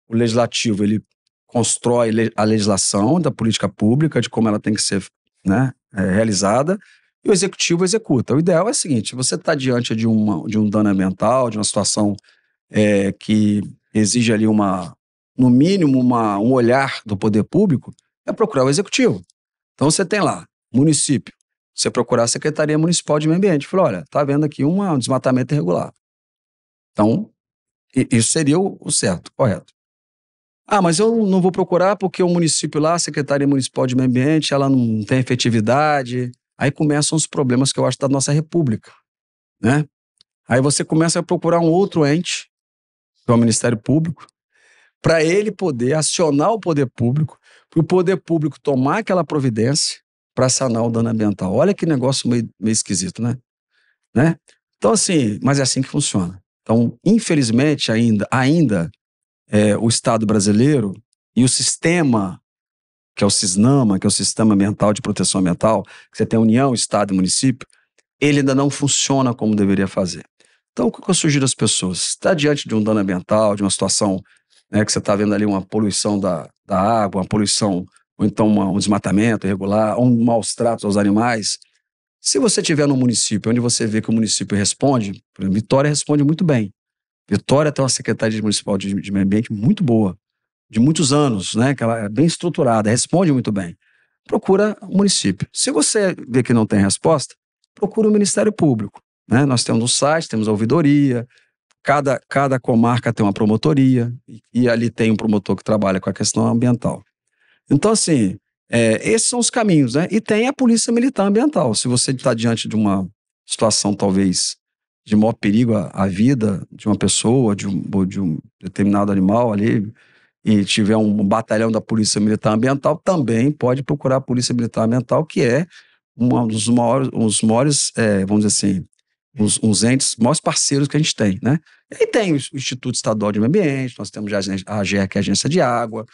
O legislativo, ele constrói a legislação da política pública, de como ela tem que ser, né, realizada, e o executivo executa. O ideal é o seguinte: você está diante de um dano ambiental, de uma situação que exige ali no mínimo, um olhar do poder público, é procurar o executivo. Então você tem lá, município, você procurar a Secretaria Municipal de Meio Ambiente, falou, olha, está havendo aqui um desmatamento irregular. Então, isso seria o certo, correto. Ah, mas eu não vou procurar porque o município lá, a Secretaria Municipal de Meio Ambiente, ela não tem efetividade. Aí começam os problemas que eu acho da nossa república, né? Aí você começa a procurar um outro ente, que é o Ministério Público, para ele poder acionar o poder público, para o poder público tomar aquela providência para sanar o dano ambiental. Olha que negócio meio esquisito, né? Então assim, mas é assim que funciona. Então, infelizmente, ainda o Estado brasileiro e o sistema, que é o SISNAMA, que é o Sistema Ambiental de Proteção Ambiental, que você tem União, Estado e Município, ele ainda não funciona como deveria fazer. Então, o que eu sugiro às pessoas? Se está diante de um dano ambiental, de uma situação, né, que você está vendo ali uma poluição da água, uma poluição, ou então um desmatamento irregular, ou um maus tratos aos animais, se você estiver num município onde você vê que o município responde, por exemplo, Vitória responde muito bem. Vitória tem uma Secretaria Municipal de Meio Ambiente muito boa, de muitos anos, né? Que ela é bem estruturada, responde muito bem. Procura o município. Se você vê que não tem resposta, procura o Ministério Público, né? Nós temos um site, temos a ouvidoria, cada comarca tem uma promotoria, e ali tem um promotor que trabalha com a questão ambiental. Então, assim, esses são os caminhos, né? E tem a Polícia Militar Ambiental. Se você está diante de uma situação, talvez, de maior perigo à vida de uma pessoa, de um determinado animal ali, e tiver um batalhão da Polícia Militar Ambiental, também pode procurar a Polícia Militar Ambiental, que é um dos maiores, vamos dizer assim, os entes, maiores parceiros que a gente tem, né? E aí tem o Instituto Estadual de Meio Ambiente, nós temos a AGEA, que é a Agência de Água,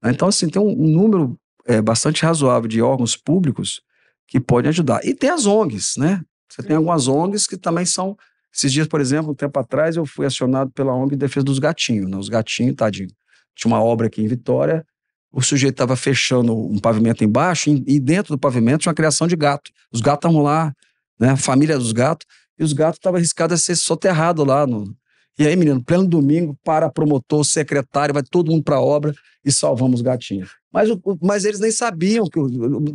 né? Então, assim, tem um número bastante razoável de órgãos públicos que podem ajudar. E tem as ONGs, né? Você tem algumas ONGs que também são. Esses dias, por exemplo, um tempo atrás, eu fui acionado pela ONG de Defesa dos Gatinhos, né? Os gatinhos, tadinho. Tinha uma obra aqui em Vitória, o sujeito estava fechando um pavimento embaixo e dentro do pavimento tinha uma criação de gato. Os gatos estavam lá, né? A família dos gatos, e os gatos estavam arriscados a ser soterrados lá. E aí, menino, pleno domingo, para promotor, secretário, vai todo mundo para a obra e salvamos os gatinhos. Mas eles nem sabiam,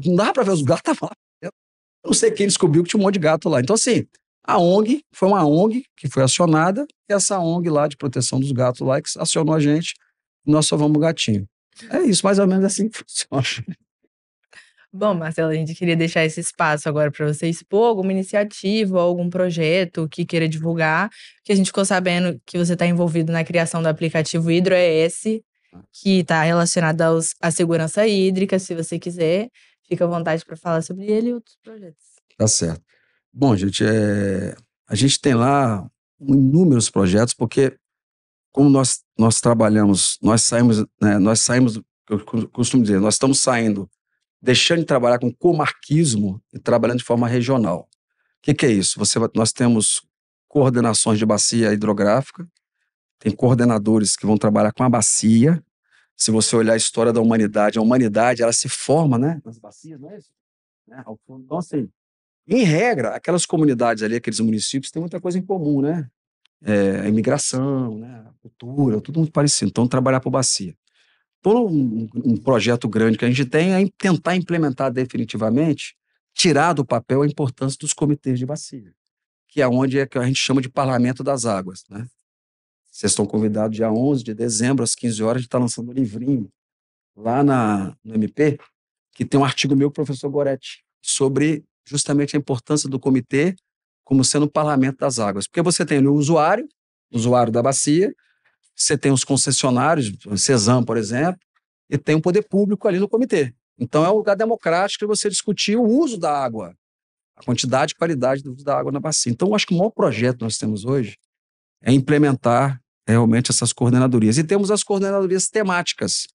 não dava para ver, os gatos estavam lá. Eu não sei quem descobriu que tinha um monte de gato lá. Então, assim, a ONG, foi uma ONG que foi acionada, e essa ONG lá de proteção dos gatos lá, que acionou a gente, e nós salvamos o gatinho. É isso, mais ou menos assim que funciona. Bom, Marcelo, a gente queria deixar esse espaço agora para você expor alguma iniciativa, algum projeto que queira divulgar, que a gente ficou sabendo que você está envolvido na criação do aplicativo HidroES, que está relacionado à segurança hídrica. Se você quiser, fica à vontade para falar sobre ele e outros projetos. Tá certo. Bom, gente, a gente tem lá inúmeros projetos, porque como nós trabalhamos, nós saímos, eu costumo dizer, nós estamos saindo, deixando de trabalhar com comarquismo e trabalhando de forma regional. O que é isso? Nós temos coordenações de bacia hidrográfica, tem coordenadores que vão trabalhar com a bacia. Se você olhar a história da humanidade, a humanidade ela se forma, né, nas bacias, não é isso? Então, assim, em regra, aquelas comunidades ali, aqueles municípios, têm muita coisa em comum, né? A imigração, né? A cultura, tudo muito parecido. Então, trabalhar por bacia. Então, um projeto grande que a gente tem é tentar implementar definitivamente, tirar do papel a importância dos comitês de bacia, que é onde que a gente chama de Parlamento das Águas, né? Vocês estão convidados dia 11 de dezembro, às 15 horas, a gente está lançando um livrinho lá no MP, que tem um artigo meu, professor Goretti, sobre justamente a importância do comitê como sendo o parlamento das águas. Porque você tem o usuário da bacia, você tem os concessionários, o CESAM, por exemplo, e tem o poder público ali no comitê. Então é um lugar democrático de você discutir o uso da água, a quantidade e qualidade do uso da água na bacia. Então eu acho que o maior projeto que nós temos hoje é implementar realmente essas coordenadorias. E temos as coordenadorias temáticas.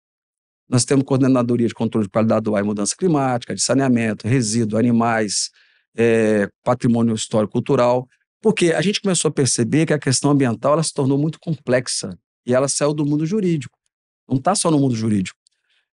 Nós temos coordenadoria de controle de qualidade do ar e mudança climática, de saneamento, resíduo, animais, patrimônio histórico-cultural, porque a gente começou a perceber que a questão ambiental ela se tornou muito complexa e ela saiu do mundo jurídico. Não está só no mundo jurídico.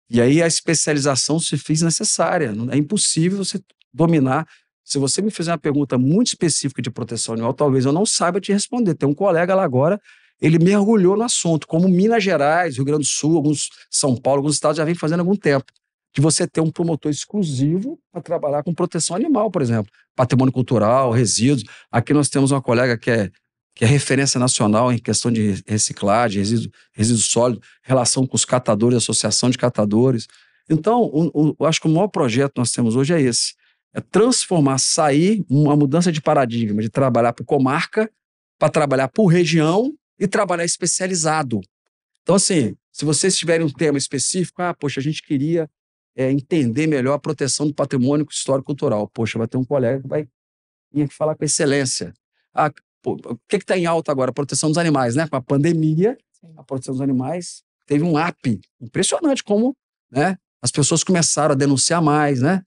E aí a especialização se fez necessária. É impossível você dominar. Se você me fizer uma pergunta muito específica de proteção animal, talvez eu não saiba te responder. Tem um colega lá agora, ele mergulhou no assunto, como Minas Gerais, Rio Grande do Sul, São Paulo, alguns estados já vem fazendo há algum tempo, de você ter um promotor exclusivo para trabalhar com proteção animal, por exemplo, patrimônio cultural, resíduos. Aqui nós temos uma colega que é referência nacional em questão de reciclagem, resíduo sólido, relação com os catadores, associação de catadores. Então, eu acho que o maior projeto que nós temos hoje é esse, é transformar, sair uma mudança de paradigma, de trabalhar por comarca, para trabalhar por região e trabalhar especializado. Então, assim, se vocês tiverem um tema específico, poxa, a gente queria entender melhor a proteção do patrimônio histórico-cultural. Poxa, vai ter um colega que vai vir aqui falar com excelência. O que está em alta agora? A proteção dos animais, né? Com a pandemia, a proteção dos animais teve um up impressionante como, né, as pessoas começaram a denunciar mais, né?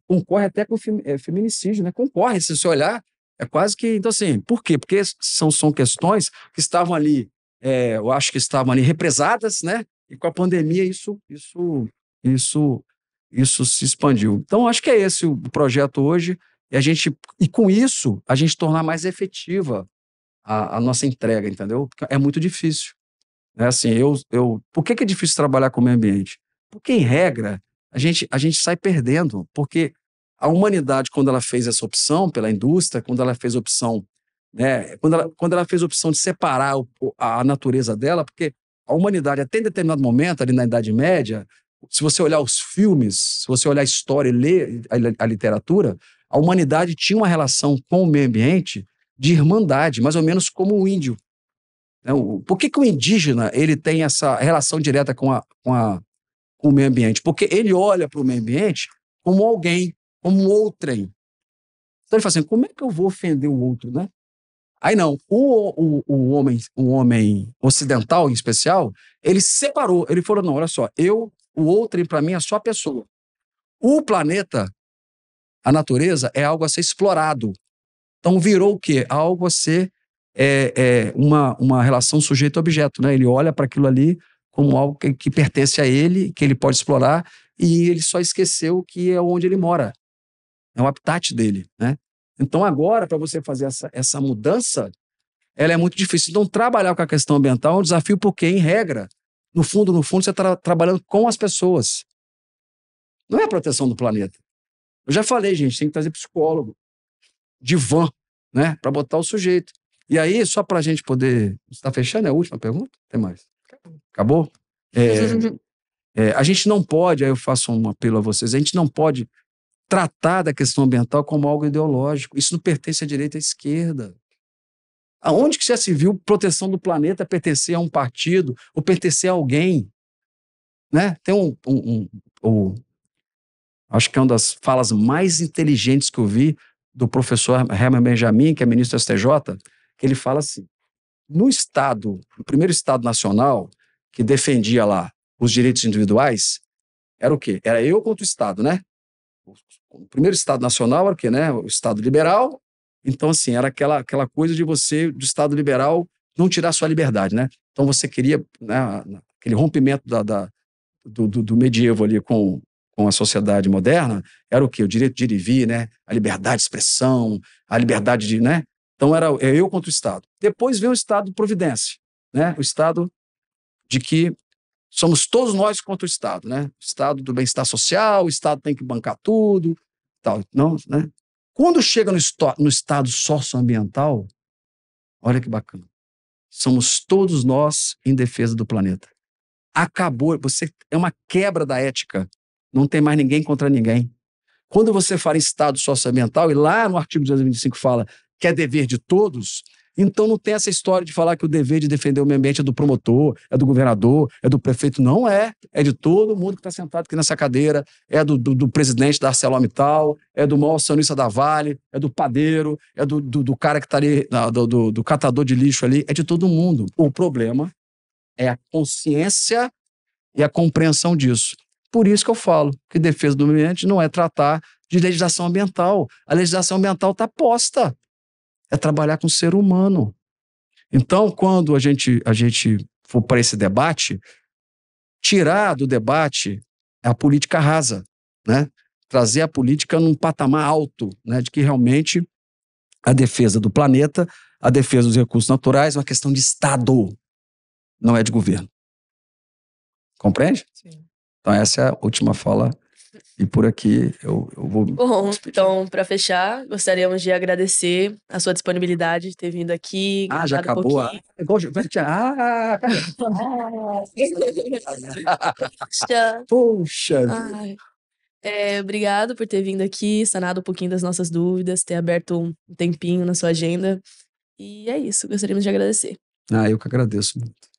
Concorre até com o feminicídio, né? Concorre, se você olhar, é quase que... Então, assim, por quê? Porque são questões que estavam ali, eu acho que estavam ali represadas, né? E com a pandemia isso se expandiu. Então, acho que é esse o projeto hoje, e com isso, a gente tornar mais efetiva a nossa entrega, entendeu? Porque é muito difícil. Assim, por que é difícil trabalhar com o meio ambiente? Porque, em regra, a gente sai perdendo, porque a humanidade, quando ela fez essa opção pela indústria, quando ela fez a opção, né, quando ela fez a opção de separar a natureza dela, porque a humanidade, até em determinado momento, ali na Idade Média, se você olhar os filmes, se você olhar a história e ler a literatura, a humanidade tinha uma relação com o meio ambiente de irmandade, mais ou menos como o índio. Por que o indígena ele tem essa relação direta com o meio ambiente? Porque ele olha para o meio ambiente como alguém, como um outrem. Então ele fala assim, como é que eu vou ofender o outro, né? Aí não, o homem ocidental, em especial, ele separou, ele falou, não, olha só, o outrem para mim é só a pessoa. O planeta, a natureza, é algo a ser explorado. Então virou o quê? Algo a ser uma relação sujeito-objeto, né? Ele olha para aquilo ali como algo que pertence a ele, que ele pode explorar, e ele só esqueceu que é onde ele mora. É o habitat dele, né? Então agora, para você fazer essa mudança, ela é muito difícil. Então, trabalhar com a questão ambiental é um desafio porque, em regra, no fundo, você está trabalhando com as pessoas. Não é a proteção do planeta. Eu já falei, gente, tem que trazer psicólogo, de van, né, para botar o sujeito. E aí, só para a gente poder... Você está fechando? É a última pergunta? Tem mais? Acabou? A gente não pode, aí eu faço um apelo a vocês, a gente não pode tratar da questão ambiental como algo ideológico. Isso não pertence à direita e à esquerda. Aonde que já se viu proteção do planeta pertencer a um partido ou pertencer a alguém? Né? Tem acho que é uma das falas mais inteligentes que eu vi do professor Herman Benjamin, que é ministro do STJ, que ele fala assim, no primeiro Estado nacional, que defendia lá os direitos individuais, era o quê? Era eu contra o Estado, né? O primeiro Estado nacional era o quê, né? O Estado liberal. Então, assim, era aquela coisa de você, do Estado liberal, não tirar sua liberdade, né? Então, você queria, né, aquele rompimento do medievo ali com a sociedade moderna, era o quê? O direito de ir e vir, né? A liberdade de expressão, a liberdade de, né? Então, era eu contra o Estado. Depois vem o Estado de providência, né? O Estado de que somos todos nós contra o Estado, né? O Estado do bem-estar social, o Estado tem que bancar tudo, tal, não, né? Quando chega no estado socioambiental, olha que bacana. Somos todos nós em defesa do planeta. Acabou, é uma quebra da ética. Não tem mais ninguém contra ninguém. Quando você fala em estado socioambiental, e lá no artigo 225 fala que é dever de todos, então não tem essa história de falar que o dever de defender o meio ambiente é do promotor, é do governador, é do prefeito. Não é. É de todo mundo que está sentado aqui nessa cadeira, é do presidente da ArcelorMittal, é do maior acionista da Vale, é do padeiro, é do cara que está ali, do catador de lixo ali, é de todo mundo. O problema é a consciência e a compreensão disso. Por isso que eu falo que defesa do meio ambiente não é tratar de legislação ambiental. A legislação ambiental está posta. É trabalhar com o ser humano. Então, quando a gente for para esse debate, tirar do debate a política rasa, né? Trazer a política num patamar alto, né? De que realmente a defesa do planeta, a defesa dos recursos naturais é uma questão de Estado, não é de governo. Compreende? Sim. Então, essa é a última fala. E por aqui eu vou... Bom, então, para fechar, gostaríamos de agradecer a sua disponibilidade de ter vindo aqui. já acabou? Poxa! Obrigado por ter vindo aqui, sanado um pouquinho das nossas dúvidas, ter aberto um tempinho na sua agenda. E é isso, gostaríamos de agradecer. Eu que agradeço muito.